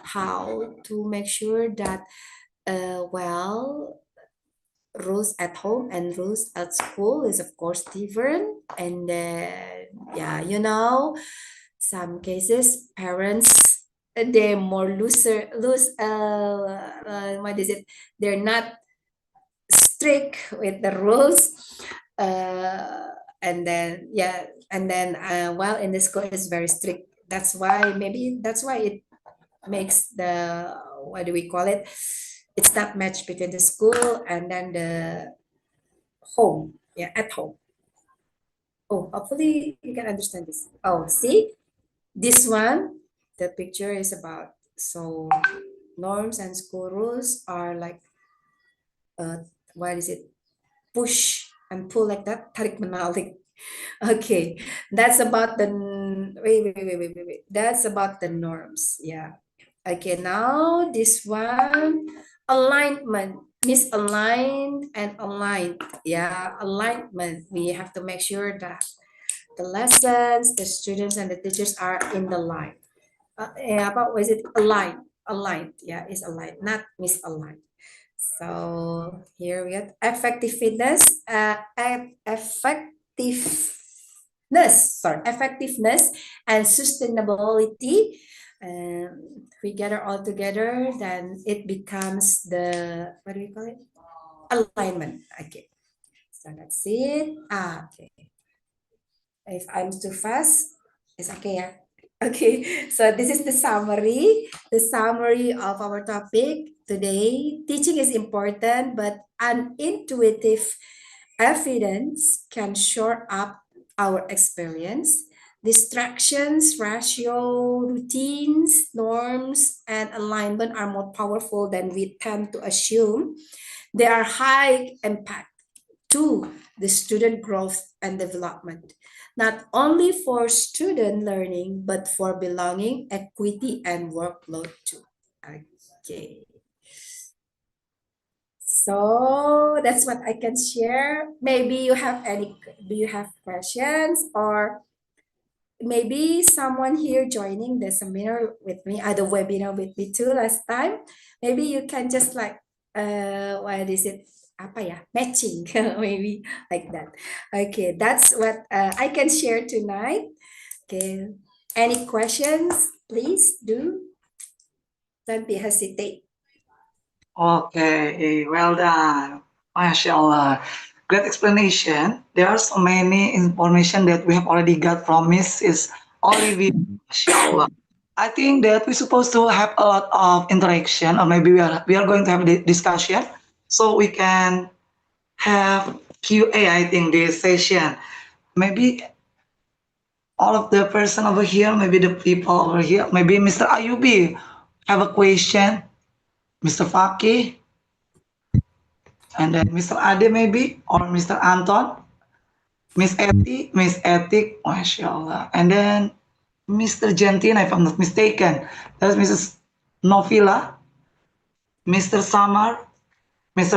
how to make sure that rules at home and rules at school is of course different. And then some cases parents, they're more they're not strict with the rules, and then while in the school is very strict. That's why it makes the, what do we call it, it's not match between the school and then the home, at home. Hopefully you can understand this. See this one, the picture is about, so norms and school rules are like push and pull, like that, tarik menarik. Okay, that's about the wait, that's about the norms. Okay, now this one, alignment, misaligned and aligned. Alignment, we have to make sure that the lessons, the students and the teachers are in the line. What is it? Aligned. aligned. Yeah, is aligned, not misaligned. So here we have effectiveness, effectiveness and sustainability. We gather all together, then it becomes the, what do we call it? Alignment. Okay. So that's it. Okay. If I'm too fast, it's okay, yeah. Okay, so this is the summary of our topic today. Teaching is important, but unintuitive evidence can shore up our experience. Distractions, ratio, routines, norms, and alignment are more powerful than we tend to assume. They are high impact to the student growth and development, not only for student learning, but for belonging, equity, and workload too. Okay. So that's what I can share. Maybe you have do you have questions, or maybe someone here joining the seminar with me, the webinar with me too last time. Maybe you can just like, what is it? Apa ya? Matching, maybe like that. Okay, that's what I can share tonight. Okay, any questions? Please do. Don't be hesitate. Okay, well done. MashaAllah. Great explanation. There are so many information that we have already got from Mrs. Olivia. MashaAllah. I think that we're supposed to have a lot of interaction, or maybe we are going to have a discussion, so we can have QA, I think, this session. Maybe all of the person over here, maybe the people over here, maybe Mr. Ayubi have a question, Mr. Faki, and then Mr. Ade maybe, or Mr. Anton, Miss Etik, MashaAllah, and then Mr. Gentina, if I'm not mistaken, that's Mrs. Novila, Mr. Samar, Miss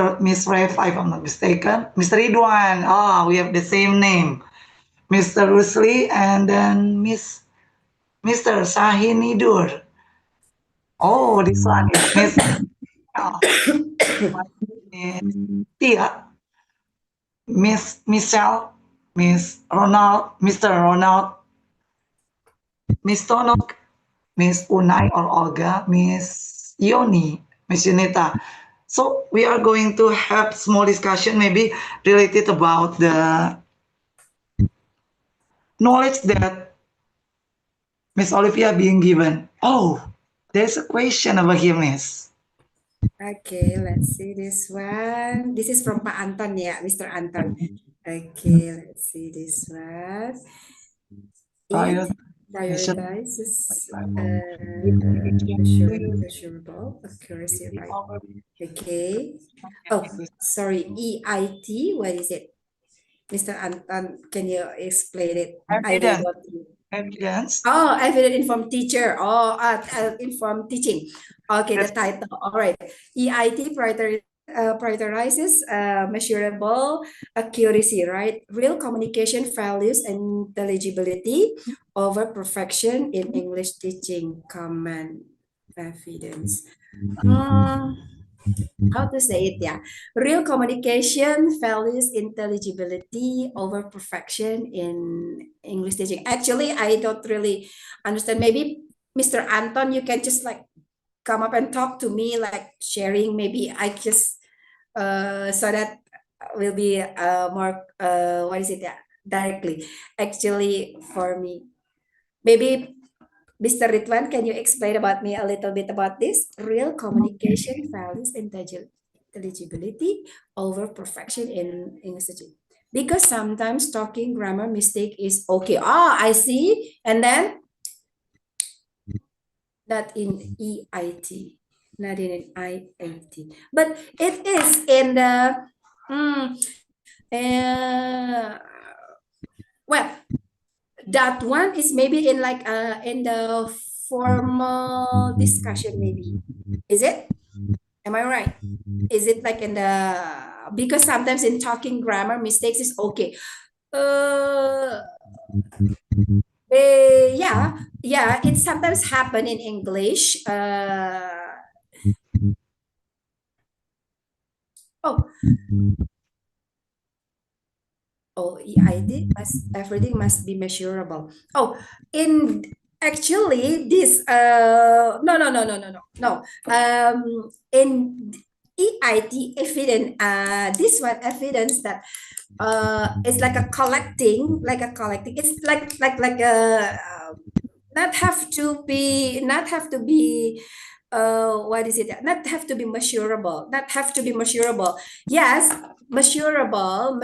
Ref, if I'm not mistaken, Mr. Ridwan, we have the same name, Mr. Rusli, and then Mr. Shahinidur. Oh, this one is Miss Tia, Miss Michelle, Miss Ronald, Mr. Ronald, Miss Tonok, Miss Unai or Olga, Miss Yoni, Miss Yunita. So we are going to have small discussion maybe related about the knowledge that Miss Olivia being given. Oh, there's a question over here, Miss. Okay, let's see this one. This is from Pak Anton, yeah, Mr. Anton. Okay, let's see this one. It prioritizes measurable accuracy, right? Okay. Oh, sorry, EIT, what is it? Mr. Anton, can you explain it? Evidence. Oh, evidence informed teacher. Oh, informed teaching. Okay, the title. All right. EIT prioritizes measurable accuracy, right? Real communication values and intelligibility over perfection in English teaching. Common evidence. How to say it? Yeah, real communication values intelligibility over perfection in English teaching. Actually, I don't really understand. Maybe Mr. Anton, you can just like come up and talk to me, like sharing. Maybe I just so that will be more what is it? Yeah, directly. Actually, for me, maybe. Mr. Ridwan, can you explain about me a little bit about this? Real communication values intelligibility over perfection in English teaching. Because sometimes talking grammar mistake is okay. I see. And then not in EIT, not in IIT. But it is in the well, that one is maybe in like in the formal discussion, maybe. Is it? Am I right? Is it like in the, because sometimes in talking grammar mistakes is okay. Yeah, it sometimes happen in English. Oh, oh, EID must, everything must be measurable. Oh, in actually this no. In EID evidence, this one evidence that it's like a collecting, it's like a not have to be, what is it, not have to be measurable, yes, measurable,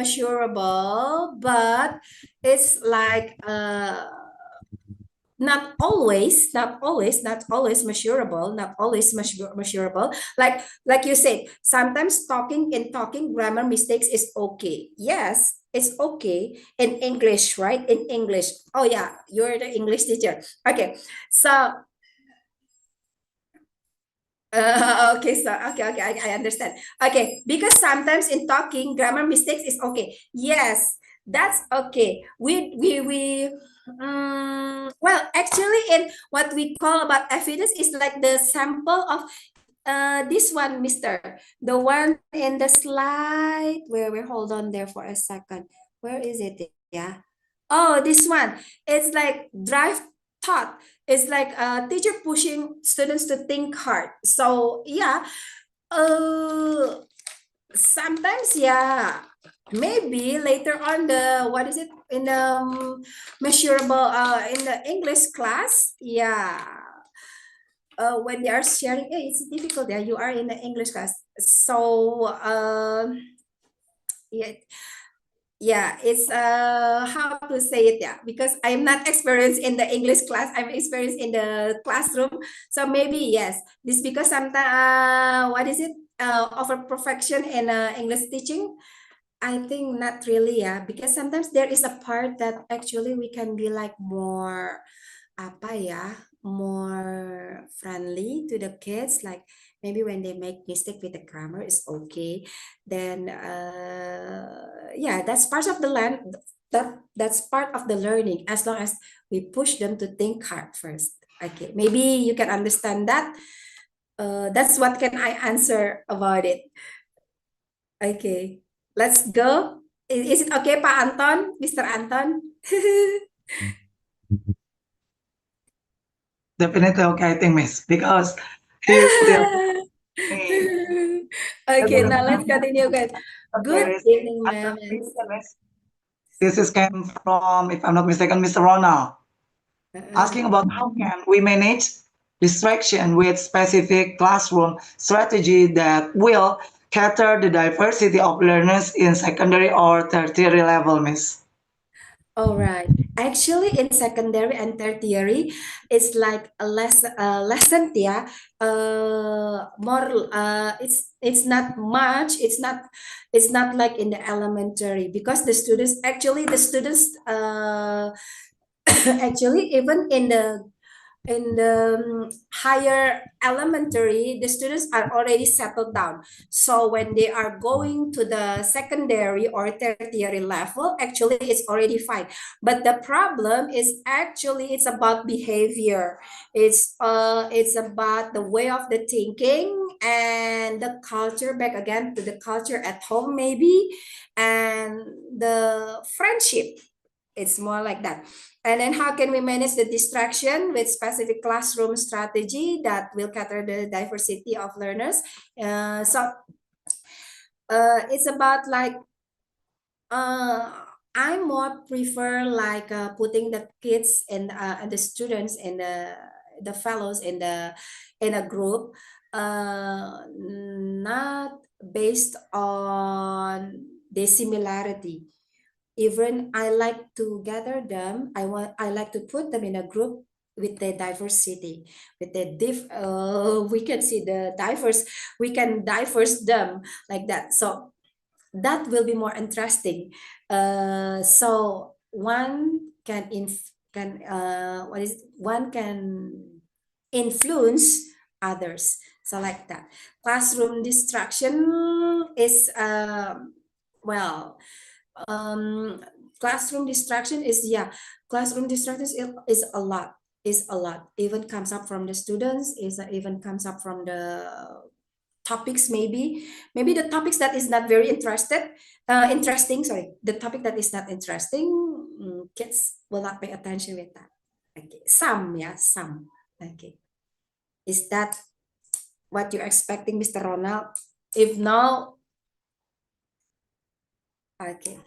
but it's like not always measurable, like you said, sometimes talking grammar mistakes is okay, yes, it's okay in English, right? In English, oh yeah, you're the English teacher, okay, so okay, so okay, I understand. Okay, because sometimes in talking, grammar mistakes is okay. Yes, that's okay. Well, actually, in what we call about evidence is like the sample of this one, Mister, the one in the slide. Where we hold on there for a second. Where is it? Yeah. Oh, this one. It's like drive thought. It's like a teacher pushing students to think hard. So yeah, sometimes yeah, maybe later on the what is it in the measurable in the English class, yeah. When they are sharing, it's difficult. Yeah, you are in the English class, so yeah. Yeah, it's how to say it, yeah, because I'm not experienced in the English class, I'm experienced in the classroom, so maybe yes, this because sometimes what is it, over perfection in English teaching, I think not really, yeah, because sometimes there is a part that actually we can be like more apa ya, more friendly to the kids, like maybe when they make mistake with the grammar is okay, then yeah, that's part of the that's part of the learning, as long as we push them to think hard first. Okay, maybe you can understand that. That's what can I answer about it. Okay, let's go. Is it okay, Pak Anton, Mr. Anton? Definitely okay, I think, Miss, because he still Okay, now let's continue, guys. Good evening, ma'am. This is came from, if I'm not mistaken, Mr. Ronald, asking about how can we manage distraction with specific classroom strategy that will cater the diversity of learners in secondary or tertiary level, Miss. All right. Actually, in secondary and tertiary, it's like a lesson, yeah. More, it's not much. It's not like in the elementary, because the students actually actually even in the higher elementary, the students are already settled down. So when they are going to the secondary or tertiary level, actually it's already fine. But the problem is actually it's about behavior. It's about the way of the thinking and the culture, back again to the culture at home maybe, and the friendship. It's more like that. And then how can we manage the distraction with specific classroom strategy that will cater the diversity of learners? It's about like, I more prefer like putting the kids and the students and the fellows in a group, not based on the similarity. Even I like to gather them, I like to put them in a group with the diversity, with the we can see the diverse, we can diverse them like that, so that will be more interesting. So one can one can influence others, so like that. Classroom distraction is well, classroom distraction is, yeah, classroom distraction is a lot, even comes up from the students, even comes up from the topics, maybe the topics that is not very interesting, sorry, the topic that is not interesting, kids will not pay attention with that. Okay, some. Okay, is that what you're expecting, Mr. Ronald? If no, okay,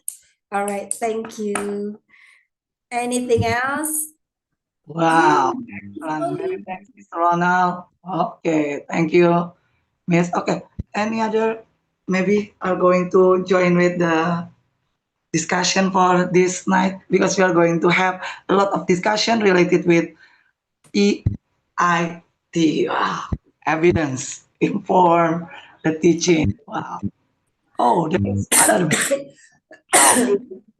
all right, thank you. Anything else? Wow, excellent. Many thanks, Mr. Ronald. Okay, thank you, Miss. Okay, any other maybe are going to join with the discussion for this night, because we are going to have a lot of discussion related with EIT. Wow. Evidence, inform, the teaching. Wow. Oh, there is other.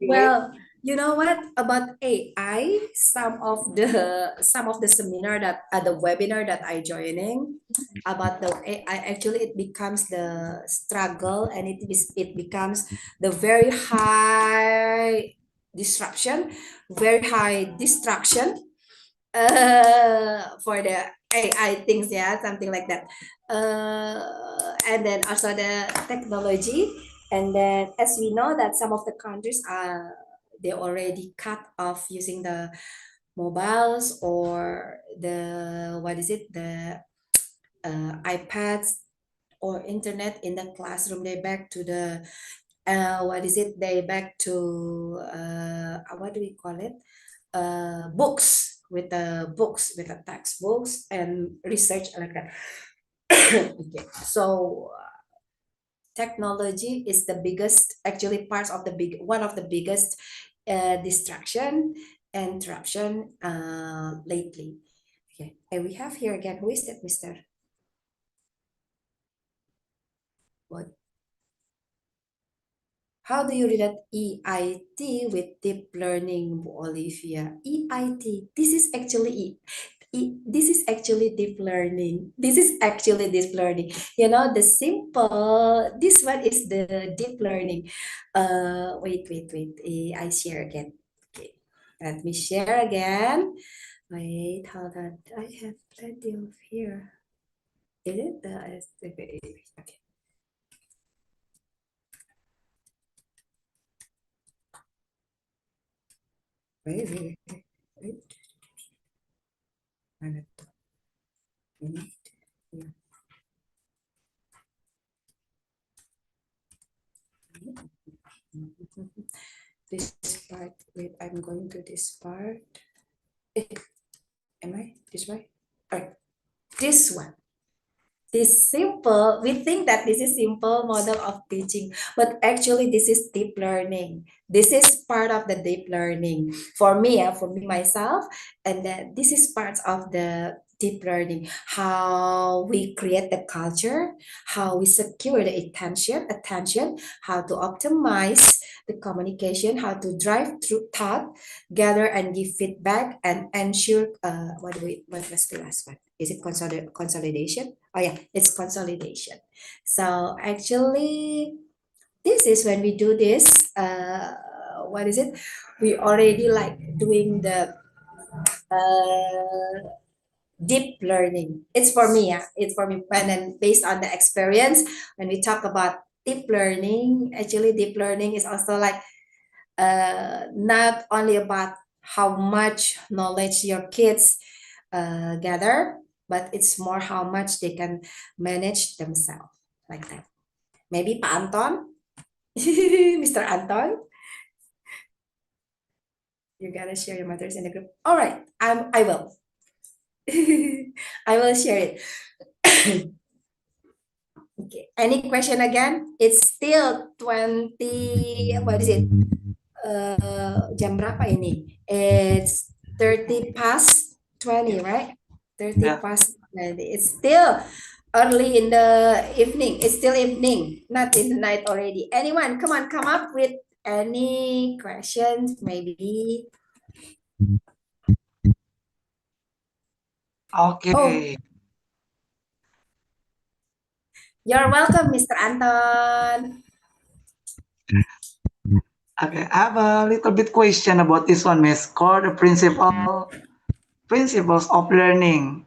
Well, you know what about AI? Some of the seminar that the webinar that I joining about the AI, actually it becomes the struggle, and it becomes the very high disruption, very high distraction for the AI things, yeah, something like that. And then also the technology. And then, as we know that some of the countries are, they already cut off using the mobiles or the, what is it, the iPads or internet in the classroom. They back to the what is it? They back to what do we call it? Books, with the textbooks and research like that. Okay, so technology is the biggest, actually one of the biggest distraction and interruption lately. Okay, and we have here again, who is that, Mr.? What? How do you read that EIT with deep learning, Olivia? EIT, this is actually this is actually deep learning. This is actually deep learning. You know, the simple, this one is the deep learning. Wait. I share again. Okay, let me share again. Wait, hold on. I have plenty of here. Is it the okay? Wait. Mana tuh? Ini. Ya. This part, wait, I'm going to this part. Am I this way? All right, this one. This simple, we think that this is simple model of teaching, but actually this is deep learning. This is part of the deep learning for me, myself, and then this is part of the deep learning, how we create the culture, how we secure the attention, how to optimize the communication, how to drive through thought, gather and give feedback, and ensure what was the last one? Is it consolidation? Oh yeah, it's consolidation. So actually, this is when we do this, what is it? We already like doing the deep learning. It's for me, yeah. It's for me. And then based on the experience, when we talk about deep learning, actually deep learning is also like not only about how much knowledge your kids gather, but it's more how much they can manage themselves, like that. Maybe Pak Anton, Mr. Anton, you gotta share your matters in the group. All right, I will. I will share it. Okay, any question again? It's still 20, what is it? Jam berapa ini? It's 30 past 20, right? 30 past 20. It's still early in the evening. It's still evening, not in the night already. Anyone, come on, come up with any questions, maybe. Okay. Oh. You're welcome, Mr. Anton. Okay, I have a little bit question about this one, Miss. Called the principles of learning.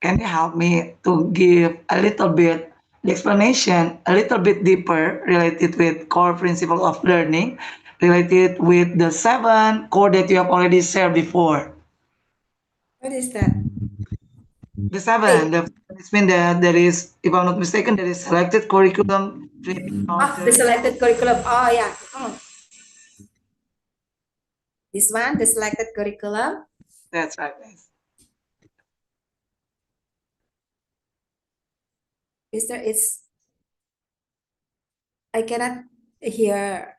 Can you help me to give a little bit the explanation a little bit deeper related with core principles of learning, related with the 7 core that you have already shared before. What is that? The 7, it's mean that there is, if I'm not mistaken, there is selected curriculum. The selected curriculum. Oh, yeah. This one, the selected curriculum. That's right. I cannot hear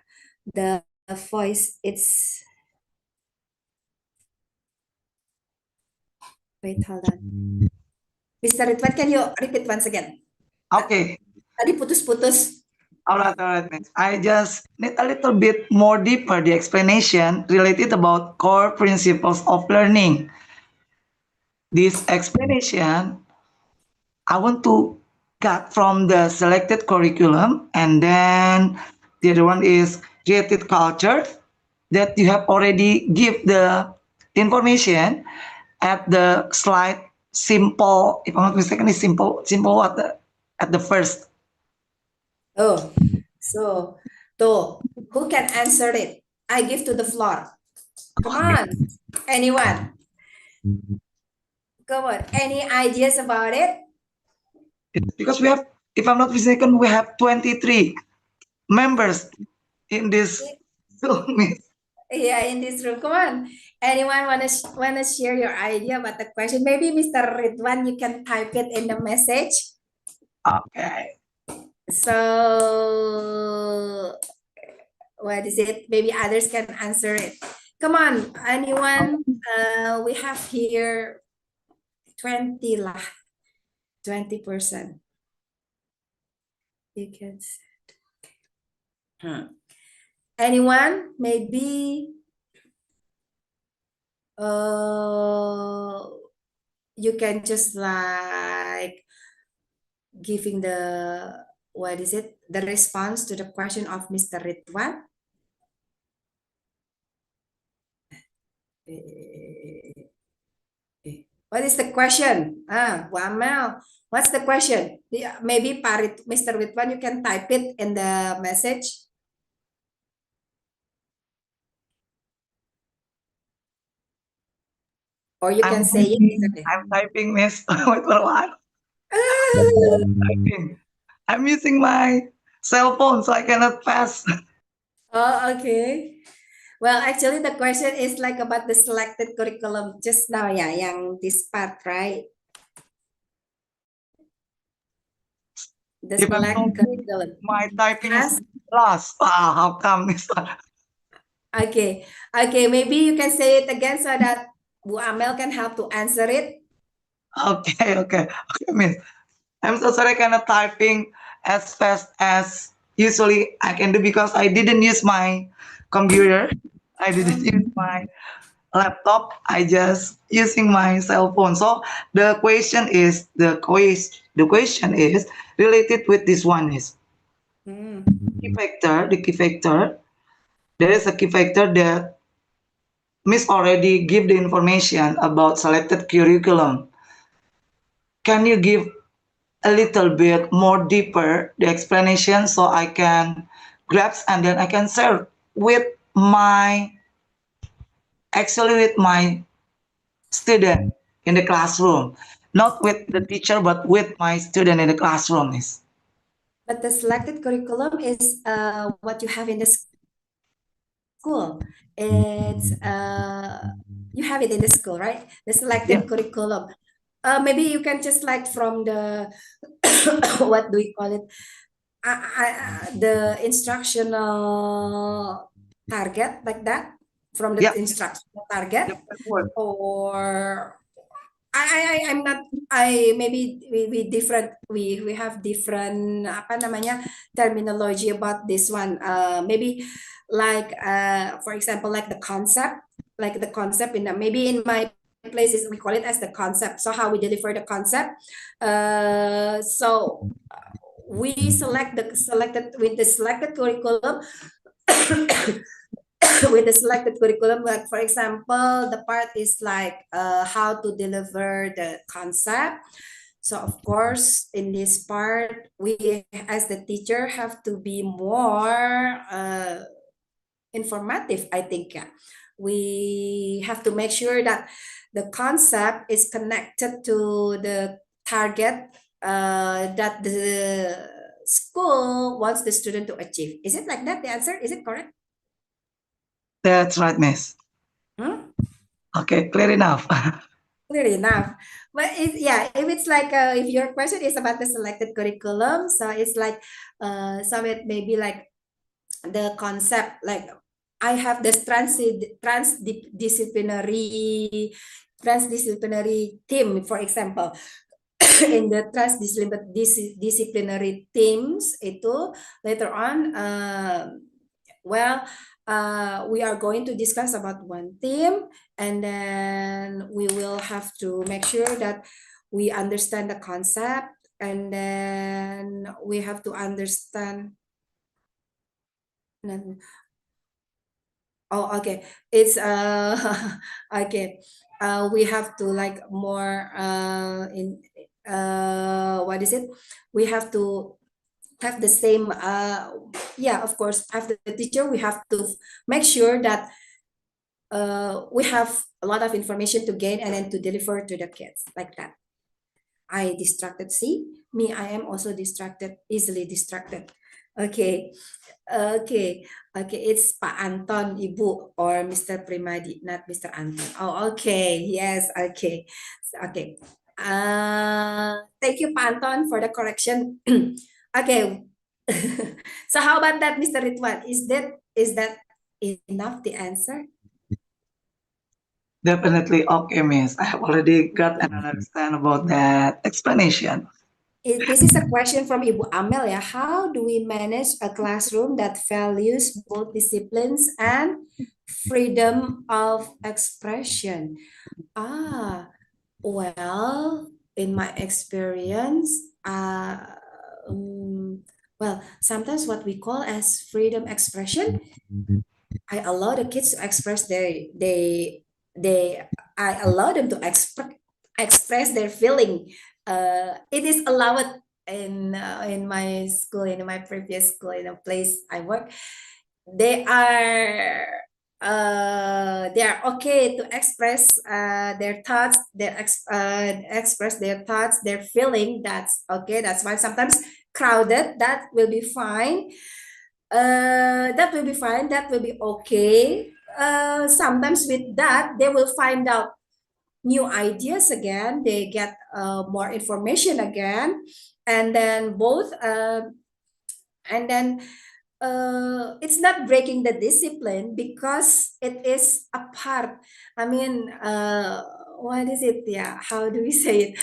the voice. Wait, hold on. Mr. Ridwan, can you repeat once again? Okay. Tadi putus-putus. All right, Miss. I just need a little bit more deeper the explanation related about core principles of learning. This explanation, I want to get from the selected curriculum, and then the other one is created culture that you have already give the information at the slide. Simple, if I'm not mistaken, is simple at the first. Oh, so who can answer it? I give to the floor. Come on, anyone? Come on, any ideas about it? Because we have, if I'm not mistaken, we have 23 members in this Zoom. Yeah, in this room. Come on. Anyone wanna share your idea about the question? Maybe Mr. Ridwan, you can type it in the message. Okay. So what is it? Maybe others can answer it. Come on, anyone? We have here 20 lah. 20%. You can say. Anyone? Maybe you can just like giving the the response to the question of Mr. Ridwan. What is the question? Bu Amel, what's the question? Maybe Mr. Ridwan, you can type it in the message. Or you can say it. I'm typing, Miss. Wait for a while. I'm using my cell phone, so I cannot pass. Oh, okay. Well, actually, the question is like about the selected curriculum just now, yeah, yang this part, right? The selected curriculum. My typing is lost. How come this one? Okay, maybe you can say it again so that Bu Amel can help to answer it. Okay, Miss. I'm so sorry, I cannot typing as fast as usually I can do because I didn't use my computer. I didn't use my laptop. I just using my cell phone. So the question is related with this one is key factor. The key factor. There is a key factor that Miss already give the information about selected curriculum. Can you give a little bit more deeper the explanation so I can grasp and then I can share with my student in the classroom, not with the teacher but with my student in the classroom. But the selected curriculum is what you have in the school. It's you have it in the school, right? The selected curriculum. Maybe you can just like from the what do we call it? The instructional target, like that, from the instructional target, or I'm not. Maybe we different. We have different terminology about this one. Maybe like for example, like the concept in maybe in my places we call it as the concept. So how we deliver the concept. So we selected with the selected curriculum. With the selected curriculum, like for example, the part is like how to deliver the concept. So of course, in this part, we as the teacher have to be more informative, I think. Yeah. We have to make sure that the concept is connected to the target that the school wants the student to achieve. Is it like that, the answer? Is it correct? That's right, Miss. Okay, clear enough. Clear enough. But yeah, if it's like if your question is about the selected curriculum, so it's like so it may be like the concept, like I have this transdisciplinary team, for example. In the transdisciplinary teams itu later on, we are going to discuss about one theme, and then we will have to make sure that we understand the concept, and then we have to understand. Oh, okay. It's okay. We have to like more what is it? We have to have the same yeah, of course, after the teacher we have to make sure that we have a lot of information to gain and then to deliver to the kids, like that. I distracted, see me, I am also distracted, easily distracted. Okay. Okay, it's Pak Anton, Ibu, or Mr. Primadi, not Mr. Anton. Oh, okay, yes, okay, okay. Thank you, Pak Anton, for the correction. Okay, so how about that, Mr. Ridwan? Is that enough, the answer? Definitely okay, Miss. I have already got an understand about that explanation. This is a question from Ibu Amel, ya. How do we manage a classroom that values both disciplines and freedom of expression? Well, in my experience, well, sometimes what we call as freedom expression, I allow the kids to express I allow them to express their feeling. It is allowed in my school, in my previous school, in a place I work. They are okay to express their thoughts, express their thoughts, their feeling. That's okay. That's fine. Sometimes crowded, that will be fine. That will be fine. That will be okay. Sometimes with that, they will find out new ideas again. They get more information again, and then both. And then it's not breaking the discipline because it is a part. I mean, what is it? Yeah, how do we say it?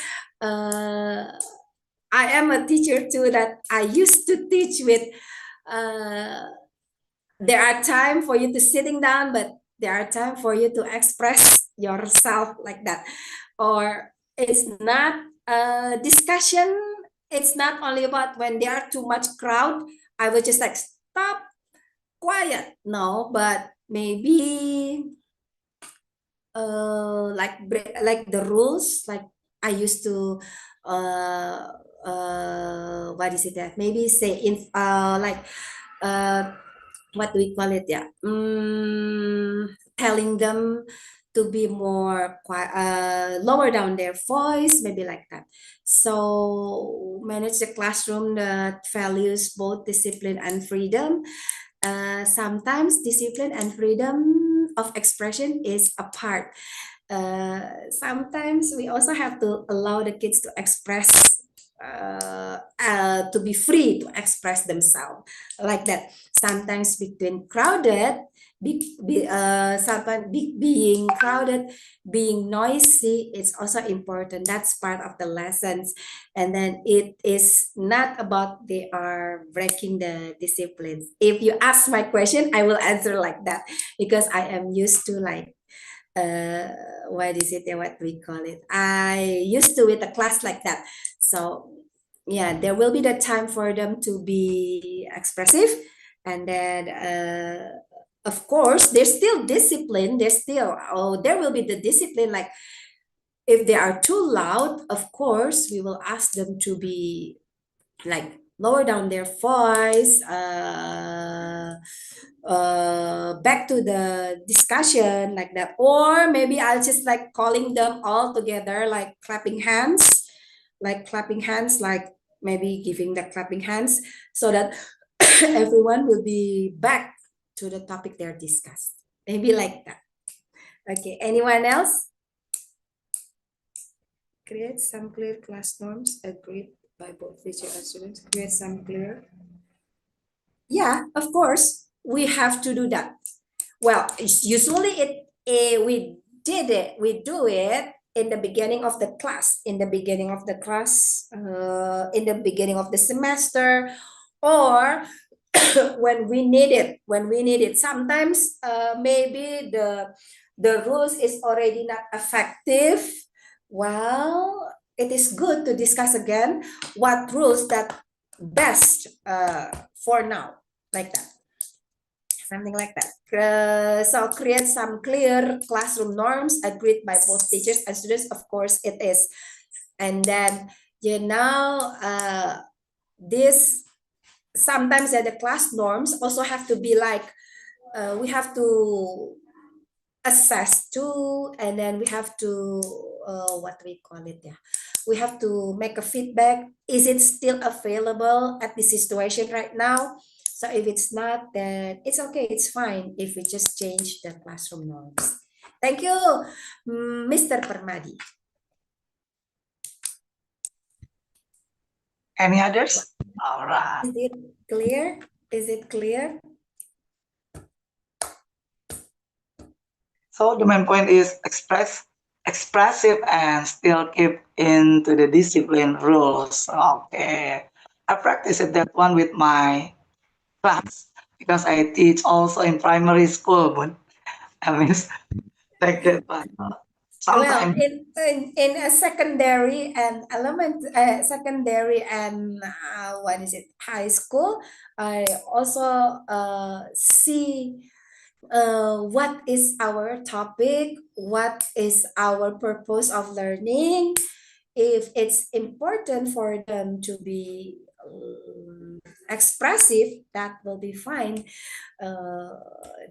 I am a teacher too, that I used to teach with. There are time for you to sitting down, but there are time for you to express yourself, like that. Or it's not a discussion. It's not only about when there are too much crowd, I would just like stop, quiet. No, but maybe like the rules, like I used to what is it that maybe say in like what do we call it? Yeah, telling them to be more quiet, lower down their voice, maybe like that. So manage the classroom that values both discipline and freedom. Sometimes discipline and freedom of expression is apart. Sometimes we also have to allow the kids to express, to be free to express themselves, like that. Sometimes between crowded, sometimes being crowded, being noisy, it's also important. That's part of the lessons. And then it is not about they are breaking the disciplines. If you ask my question, I will answer like that, because I am used to like what is it, what we call it, I used to with a class like that. So yeah, there will be the time for them to be expressive, and then of course there's still discipline, there will be the discipline, like If they are too loud, of course, we will ask them to be like lower down their voice, back to the discussion like that. Or maybe I'll just like calling them all together, like clapping hands, like maybe giving the clapping hands so that everyone will be back to the topic they're discussed. Maybe like that. Okay, anyone else? Create some clear class norms agreed by both teacher and students. Create some clear. Yeah, of course, we have to do that. Well, usually we do it in the beginning of the class, in the beginning of the class, in the beginning of the semester, or when we need it. Sometimes maybe the rules is already not effective. Well, it is good to discuss again what rules that best for now, like that, something like that. So create some clear classroom norms agreed by both teachers and students. Of course it is. And then this sometimes the class norms also have to be like we have to assess too, and then we have to what do we call it, we have to make a feedback. Is it still available at the situation right now? So if it's not, then it's okay, it's fine if we just change the classroom norms. Thank you, Mr. Permadi. Any others? All right. Is it clear? Is it clear? So the main point is expressive and still keep into the discipline rules. Okay. I practiced that one with my class because I teach also in primary school, but I mean, like that one. Sometimes. Well, in a secondary and high school, I also see what is our topic, what is our purpose of learning. If it's important for them to be expressive, that will be fine.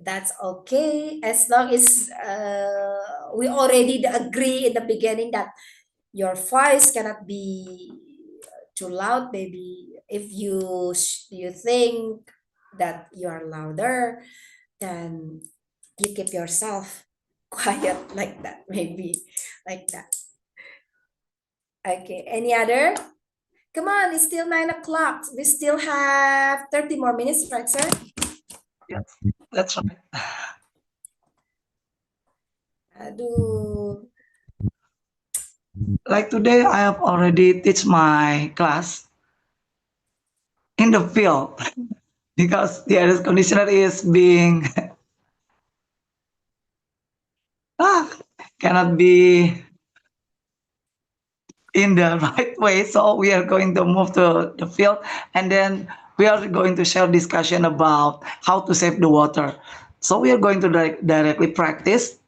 That's okay, as long as we already agree in the beginning that your voice cannot be too loud. Maybe if you think that you are louder, then you keep yourself quiet, like that, maybe like that. Okay, any other? Come on, it's still 9 o'clock. We still have 30 more minutes, right, sir? Yes, that's right. Aduh. Like today, I have already teach my class in the field because the air conditioner is being cannot be in the right way. So we are going to move to the field, and then we are going to share discussion about how to save the water. So we are going to directly practice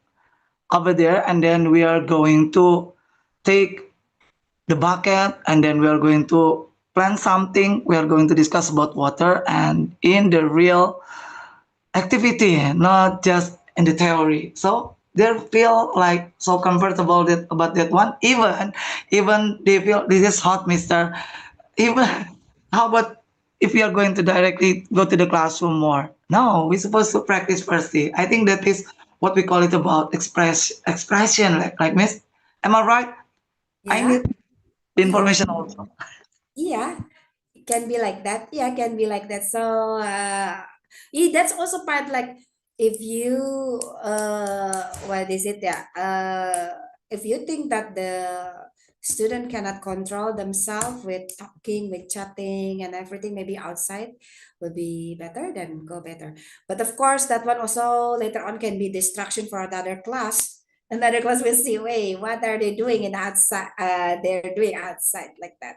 over there, and then we are going to take the bucket, and then we are going to plan something. We are going to discuss about water and in the real activity, not just in the theory. So they feel like so comfortable about that one. Even they feel this is hot, Mister. Even how about if we are going to directly go to the classroom more? No, we're supposed to practice first. I think that is what we call it about expression, like Miss. Am I right? Yeah. I need the information also. Yeah, it can be like that. Yeah, it can be like that. So that's also part, like if you what is it? Yeah. If you think that the student cannot control themselves with talking, with chatting and everything, maybe outside will be better, then go better. But of course, that one also later on can be distraction for another class. Another class will see, wait, what are they doing in outside? They're doing outside, like that.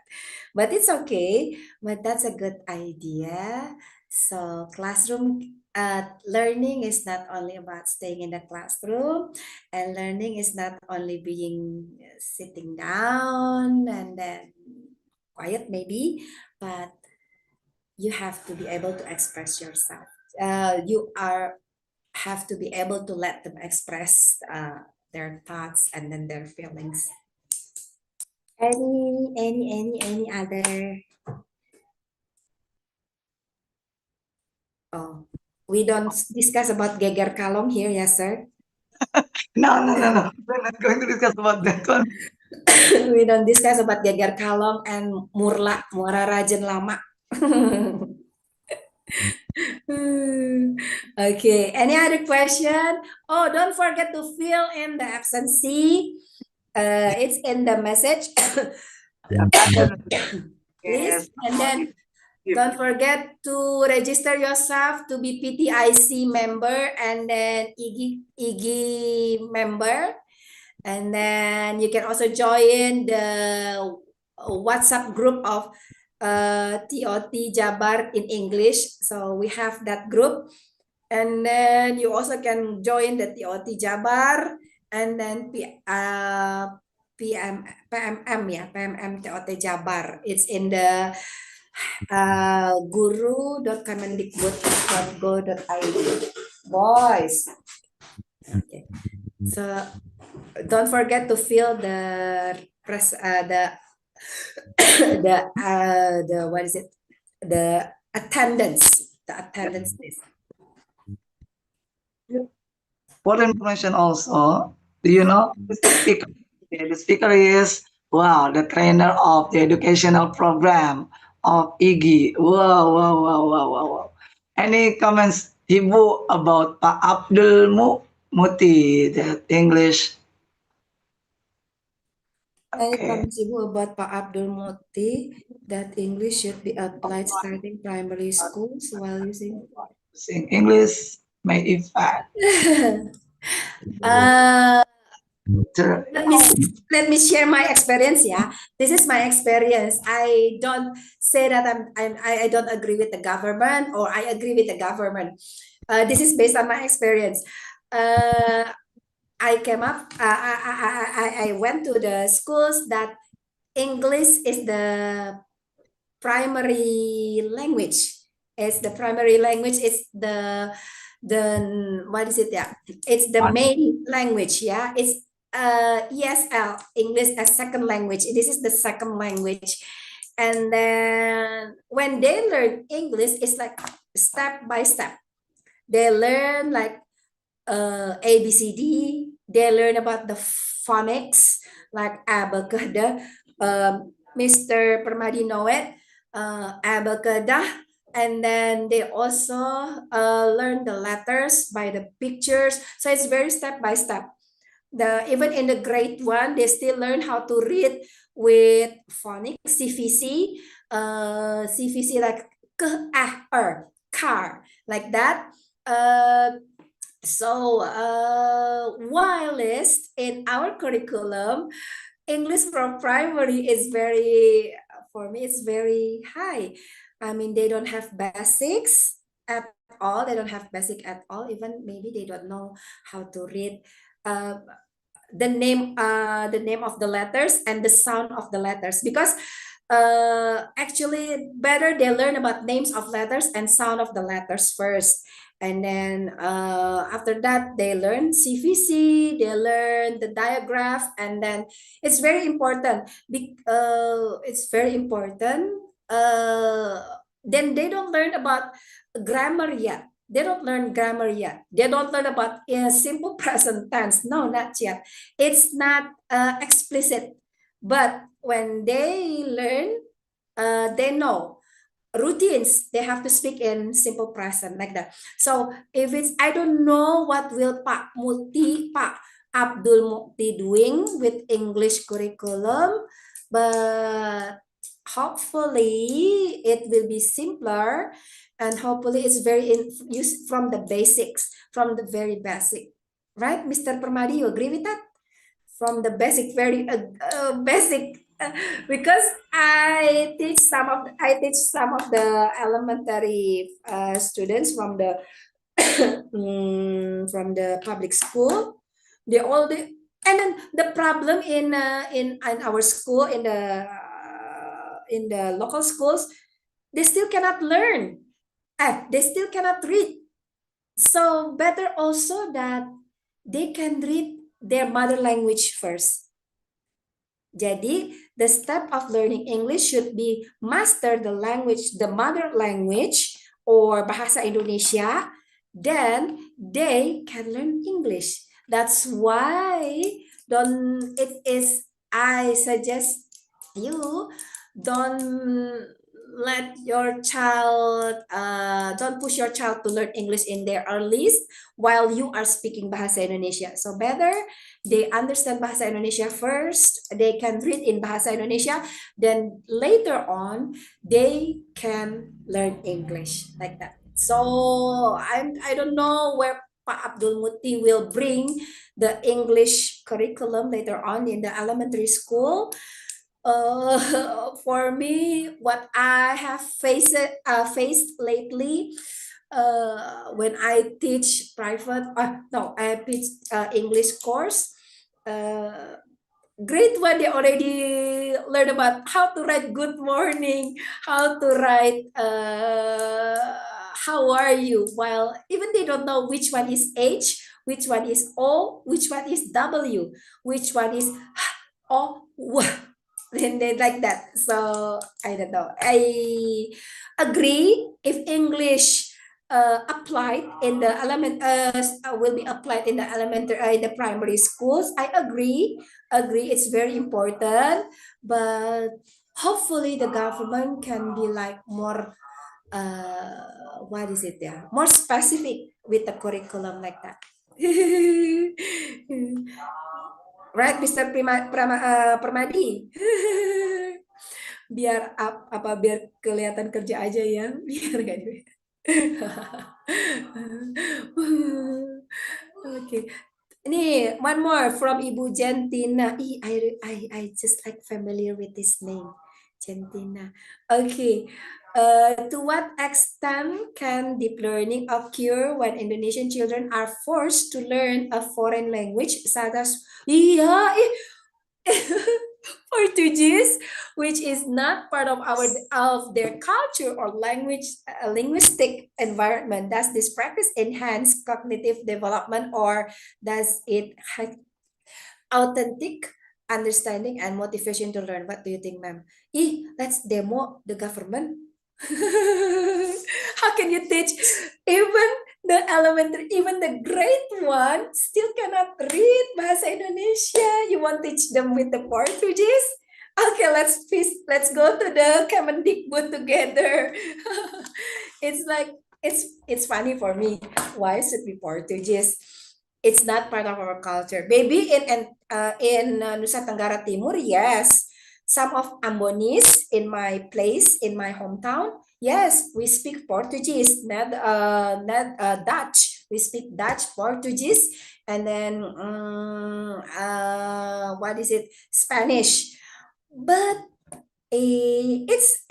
But it's okay. But that's a good idea. So classroom learning is not only about staying in the classroom, and learning is not only being sitting down and then quiet maybe, but you have to be able to express yourself. You have to be able to let them express their thoughts and then their feelings. Any other? Oh, we don't discuss about Geger Kalong here, yes, sir. No. We're not going to discuss about that one. We don't discuss about Geger Kalong and Murla, Muara Rajen Lama. Okay, any other question? Oh, don't forget to fill in the absentee. It's in the message. Please, and then don't forget to register yourself to be PTIC member and then IGI member. And then you can also join the WhatsApp group of TOT Jabar in English. So we have that group. And then you also can join the TOT Jabar and then PMM TOT Jabar. It's in the guru.kemendikbud.go.id. Boys. Okay. So don't forget to fill the what is it? The attendance list. For information also, do you know the speaker? Okay, the speaker is the trainer of the educational program of IGI. Wow. Any comments, Ibu, about Pak Abdul Muti, the English? Any comments, Ibu, about Pak Abdul Muti that English should be applied starting primary schools while using English may effect. Let me share my experience. Yeah, this is my experience. I don't say that I don't agree with the government or I agree with the government. This is based on my experience. I came up. I went to the schools that English is the primary language. It's the primary language. It's the what is it? Yeah, it's the main language. Yeah, it's ESL, English as second language. This is the second language. And then when they learn English, it's like step by step. They learn like ABCD. They learn about the phonics like abacada. Mr. Permadi know it. Abacada. And then they also learn the letters by the pictures. So it's very step by step. Even in the grade 1, they still learn how to read with phonics, CVC, CVC like car, like that. So while in our curriculum, English from primary is for me, it's very high. I mean, they don't have basics at all. They don't have basic at all. Even maybe they don't know how to read the name of the letters and the sound of the letters, because actually better they learn about names of letters and sound of the letters first, and then after that they learn CVC, they learn the diagraph, and then it's very important. Then they don't learn about grammar yet. They don't learn grammar yet. They don't learn about simple present tense. No, not yet. It's not explicit. But when they learn, they know routines. They have to speak in simple present like that. So if it's, I don't know what will Pak Abdul Mukti doing with English curriculum, but hopefully it will be simpler. And hopefully it's very used from the basics, from the very basic, right, Mr. Permadi? You agree with that? From the basic, very basic, because I teach some of the elementary students from the from the public school. They all the and then the problem in our school in the local schools, they still cannot learn. They still cannot read. So better also that they can read their mother language first. Jadi, the step of learning English should be master the language, the mother language or bahasa Indonesia, then they can learn English. That's why I suggest you don't let your child don't push your child to learn English in their earliest while you are speaking bahasa Indonesia. So better they understand bahasa Indonesia first, they can read in bahasa Indonesia, then later on they can learn English like that. So I don't know where Pak Abdul Muti will bring the English curriculum later on in the elementary school. For me, what I have faced lately, when I teach private, I teach English course. Grade 1, they already learn about how to write good morning, how to write how are you, while even they don't know which one is H, which one is O, which one is W, which one is O, W. Then they like that. So I don't know. I agree if English applied in the will be applied in the elementary in the primary schools. I agree. It's very important, but hopefully the government can be like more more specific with the curriculum like that. Right, Mr. Permadi. Biar biar kelihatan kerja aja ya, biar gak duit. Okay. Ini one more from Ibu Gentina. I just like familiar with this name, Gentina. Okay. To what extent can deep learning occur when Indonesian children are forced to learn a foreign language such as Portuguese, which is not part of their culture or linguistic environment? Does this practice enhance cognitive development, or does it have authentic understanding and motivation to learn? What do you think, ma'am? Let's demo the government. How can you teach even the elementary, even the grade 1 still cannot read bahasa Indonesia? You want to teach them with the Portuguese? Okay, let's go to the Kemendikbud together. It's like it's funny for me. Why should it be Portuguese? It's not part of our culture. Maybe in Nusa Tenggara Timur, yes. Some of Ambonese in my place, in my hometown, yes, we speak Portuguese, not Dutch. We speak Dutch, Portuguese, and then Spanish. But it's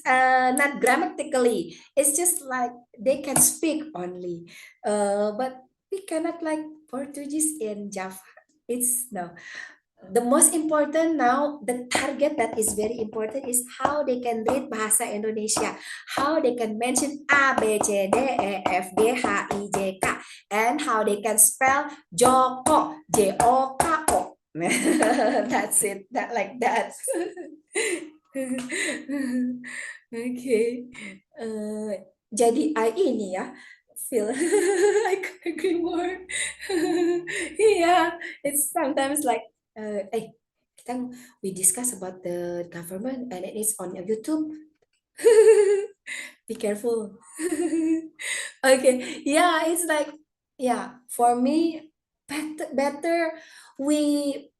not grammatically. It's just like they can speak only, but we cannot like Portuguese in Java. It's no. The most important now, the target that is very important is how they can read bahasa Indonesia, how they can mention A, B, C, D, E, F, G, H, I, J, K, and how they can spell Joko, J-O-K-O. That's it, like that. Okay. Jadi ini ya, feel I could agree more. Yeah, it's sometimes like we discuss about the government and it is on YouTube. Be careful. Okay, yeah, it's like, yeah, for me, better we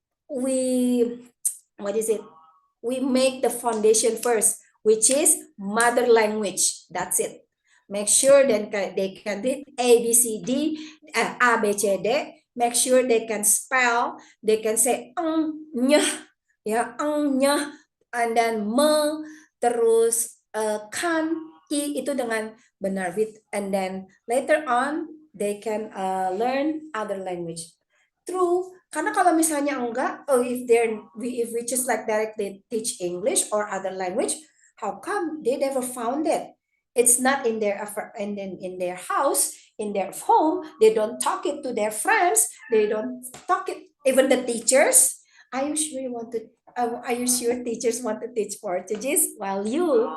we make the foundation first, which is mother language. That's it. Make sure that they can read A, B, C, D, A, B, C, D. Make sure they can spell, they can say nyah, ya nyah, and then me, terus kan, I itu dengan benar with, and then later on they can learn other language. True, karena kalau misalnya enggak, if we just like directly teach English or other language, how come they never found it? It's not in their in their house, in their home. They don't talk it to their friends. They don't talk it even the teachers. Are you sure you want to? Are you sure teachers want to teach Portuguese while you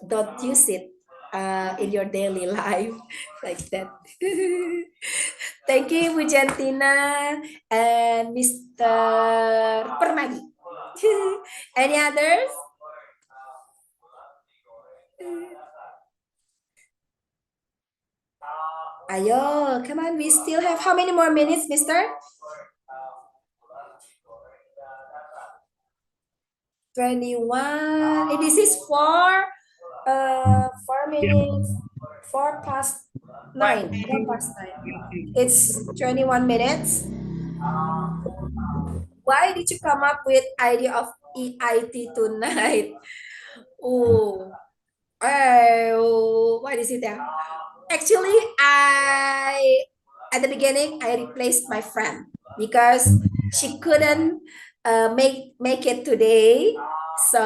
don't use it in your daily life like that? Thank you, Bu Jantina and Mr. Permadi. Any others? Ayo, come on. We still have how many more minutes, Mister? 21. This is 4 minutes, 4:09. It's 21 minutes. Why did you come up with idea of EIT tonight? Oh, what is it there? Actually, at the beginning, I replaced my friend because she couldn't make it today. So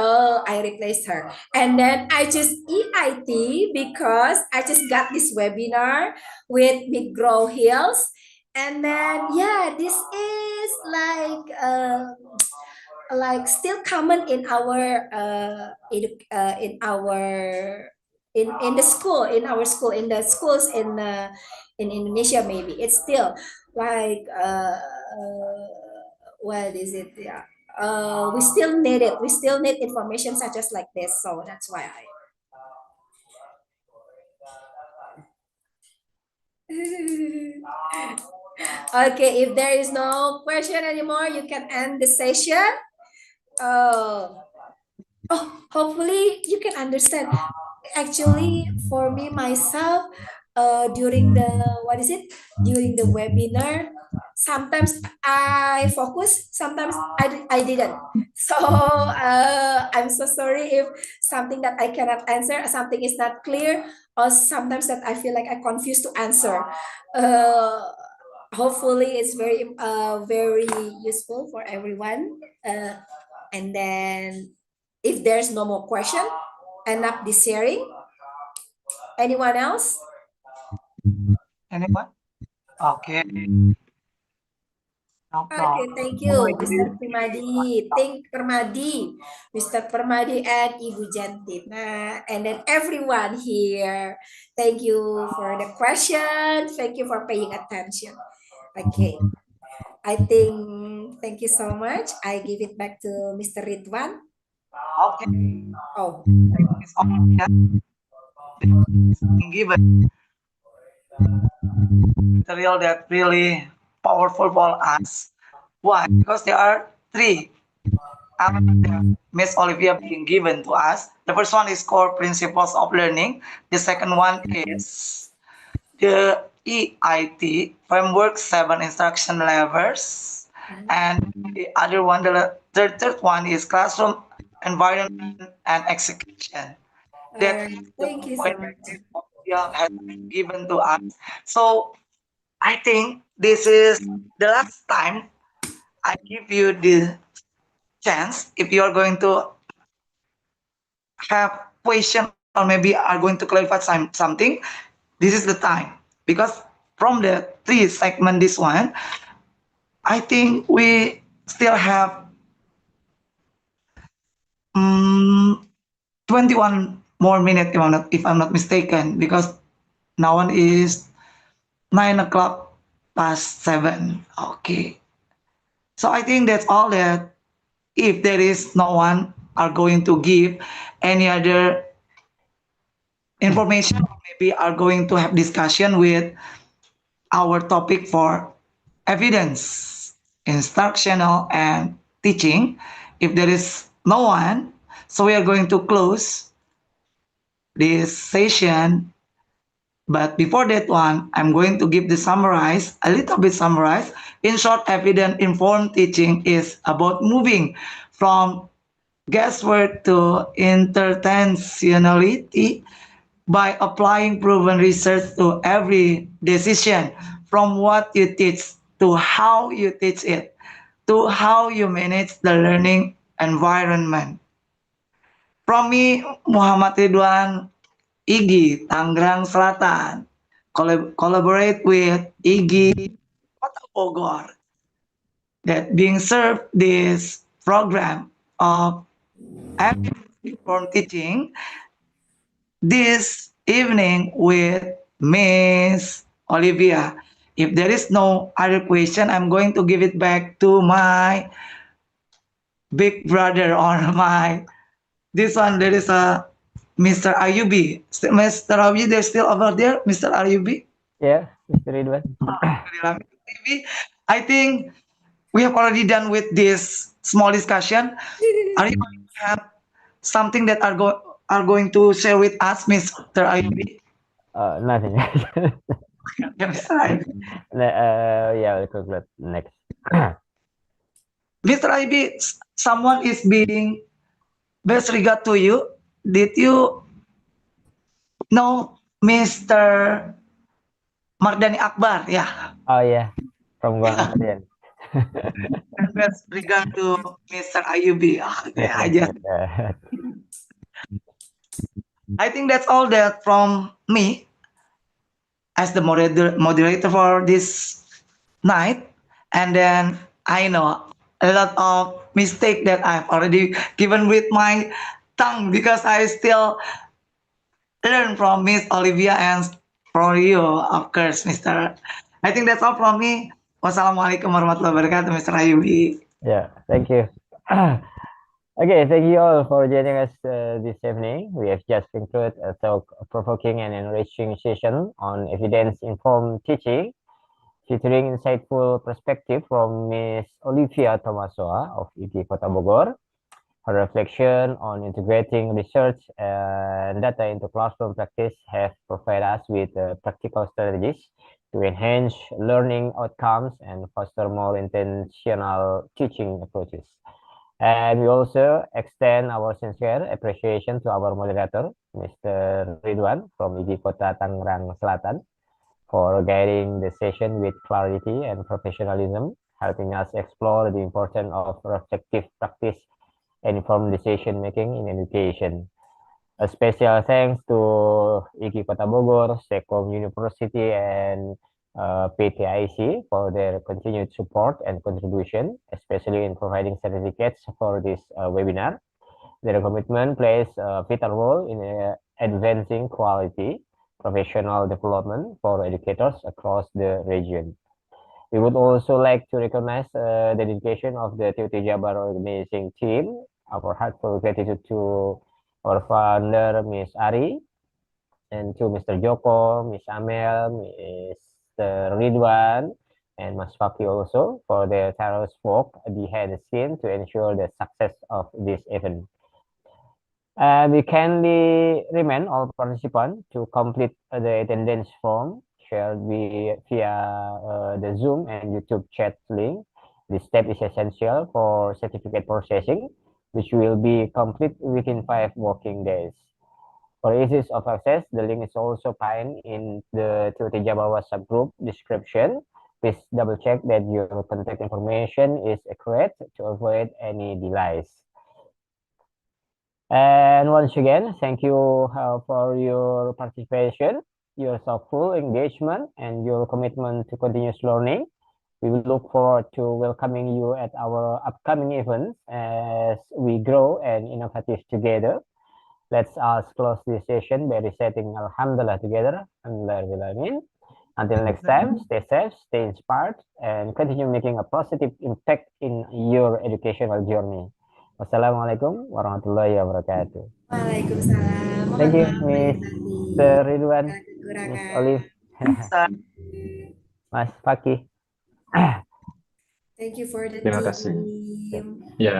I replaced her. And then I choose EIT because I just got this webinar with McGraw Hills. And then, yeah, this is like still common in our in the school, in our school, in the schools in Indonesia. Maybe it's still like what is it? Yeah, we still need it. We still need information such as like this. So that's why I. Okay, if there is no question anymore, you can end the session. Hopefully you can understand. Actually, for me myself, during the during the webinar, sometimes I focus, sometimes I didn't. So I'm so sorry if something that I cannot answer, something is not clear, or sometimes that I feel like I confused to answer. Hopefully it's very useful for everyone. And then if there's no more question, end up this sharing. Anyone else? Anyone? Okay. Okay, thank you, Mr. Permadi. Mr. Permadi and Ibu Jantina, and then everyone here. Thank you for the question. Thank you for paying attention. Okay, I think thank you so much. I give it back to Mr. Ridwan. Okay. Oh. Given material that really powerful for us. Why? Because there are 3 elements that Miss Olivia being given to us. The first one is core principles of learning. The second one is the EIT framework, 7 instruction levels, and the other one, the third one is classroom environment and execution. That thank you so much. Has been given to us. So I think this is the last time I give you the chance. If you are going to have question or maybe are going to clarify something, this is the time. Because from the 3 segment, this one, I think we still have 21 more minutes if I'm not mistaken, because now one is 7:09. Okay. So I think that's all that. If there is no one are going to give any other information, or maybe are going to have discussion with our topic for evidence, instructional, and teaching. If there is no one, so we are going to close this session. But before that one, I'm going to give a little bit summarize. In short, evidence-informed teaching is about moving from guesswork to intentionality. by applying proven research to every decision, from what you teach to how you teach it, to how you manage the learning environment. From me, Muhammad Ridwan, IGI, Tangerang Selatan, collaborate with IGI Kota Bogor, that being served this program of from teaching this evening with Miss Olivia. If there is no other question, I'm going to give it back to my big brother or my this one. There is a Mr. Ayubi. Mr. Ayubi, they're still over there, Mr. Ayubi? Yeah, Mr. Ridwan. I think we have already done with this small discussion. Are you going to have something that are going to share with us, Mr. Ayubi? Nothing. Yeah, we'll conclude next. Mr. Ayubi, someone is being best regard to you. Did you know Mr. Mardani Akbar? Yeah. Oh yeah, from Guangzhou. Best regard to Mr. Ayubi. Okay, I think that's all that from me as the moderator for this night. And then I know a lot of mistake that I've already given with my tongue, because I still learn from Miss Olivia and from you, of course, Mr. I think that's all from me. Wassalamualaikum warahmatullahi wabarakatuh, Mr. Ayubi. Yeah, thank you. Okay, thank you all for joining us this evening. We have just concluded a thought-provoking and enriching session on evidence-informed teaching, featuring insightful perspective from Ms. Olivia Tomasoa of IGI Kota Bogor. Her reflection on integrating research and data into classroom practice have provided us with practical strategies to enhance learning outcomes and foster more intentional teaching approaches. And we also extend our sincere appreciation to our moderator, Mr. Ridwan from IGI Kota Tangerang Selatan, for guiding the session with clarity and professionalism, helping us explore the importance of reflective practice and informed decision making in education. A special thanks to IGI Kota Bogor, Stekom University, and PTIC for their continued support and contribution, especially in providing certificates for this webinar. Their commitment plays a vital role in advancing quality professional development for educators across the region. We would also like to recognize the dedication of the TOT Jabar organizing team. Our heartfelt gratitude to our founder, Ms. Ari, and to Mr. Joko, Ms. Amel, Mr. Ridwan, and Mas Faki also for their tireless work behind the scene to ensure the success of this event. We kindly remind all participants to complete the attendance form shared via the Zoom and YouTube chat link. This step is essential for certificate processing, which will be complete within 5 working days. For ease of access, the link is also pinned in the TOT Jabar WhatsApp group description. Please double check that your contact information is accurate to avoid any delays. And once again, thank you for your participation, your thoughtful engagement, and your commitment to continuous learning. We will look forward to welcoming you at our upcoming events as we grow and innovative together. Let's close this session by reciting Alhamdulillah together. Alhamdulillah. Until next time, stay safe, stay inspired, and continue making a positive impact in your educational journey. Wassalamualaikum warahmatullahi wabarakatuh. Waalaikumsalam. Thank you, Mr. Ridwan, Miss Olive, Mas Faki. Thank you for the Terima kasih. team. Ya.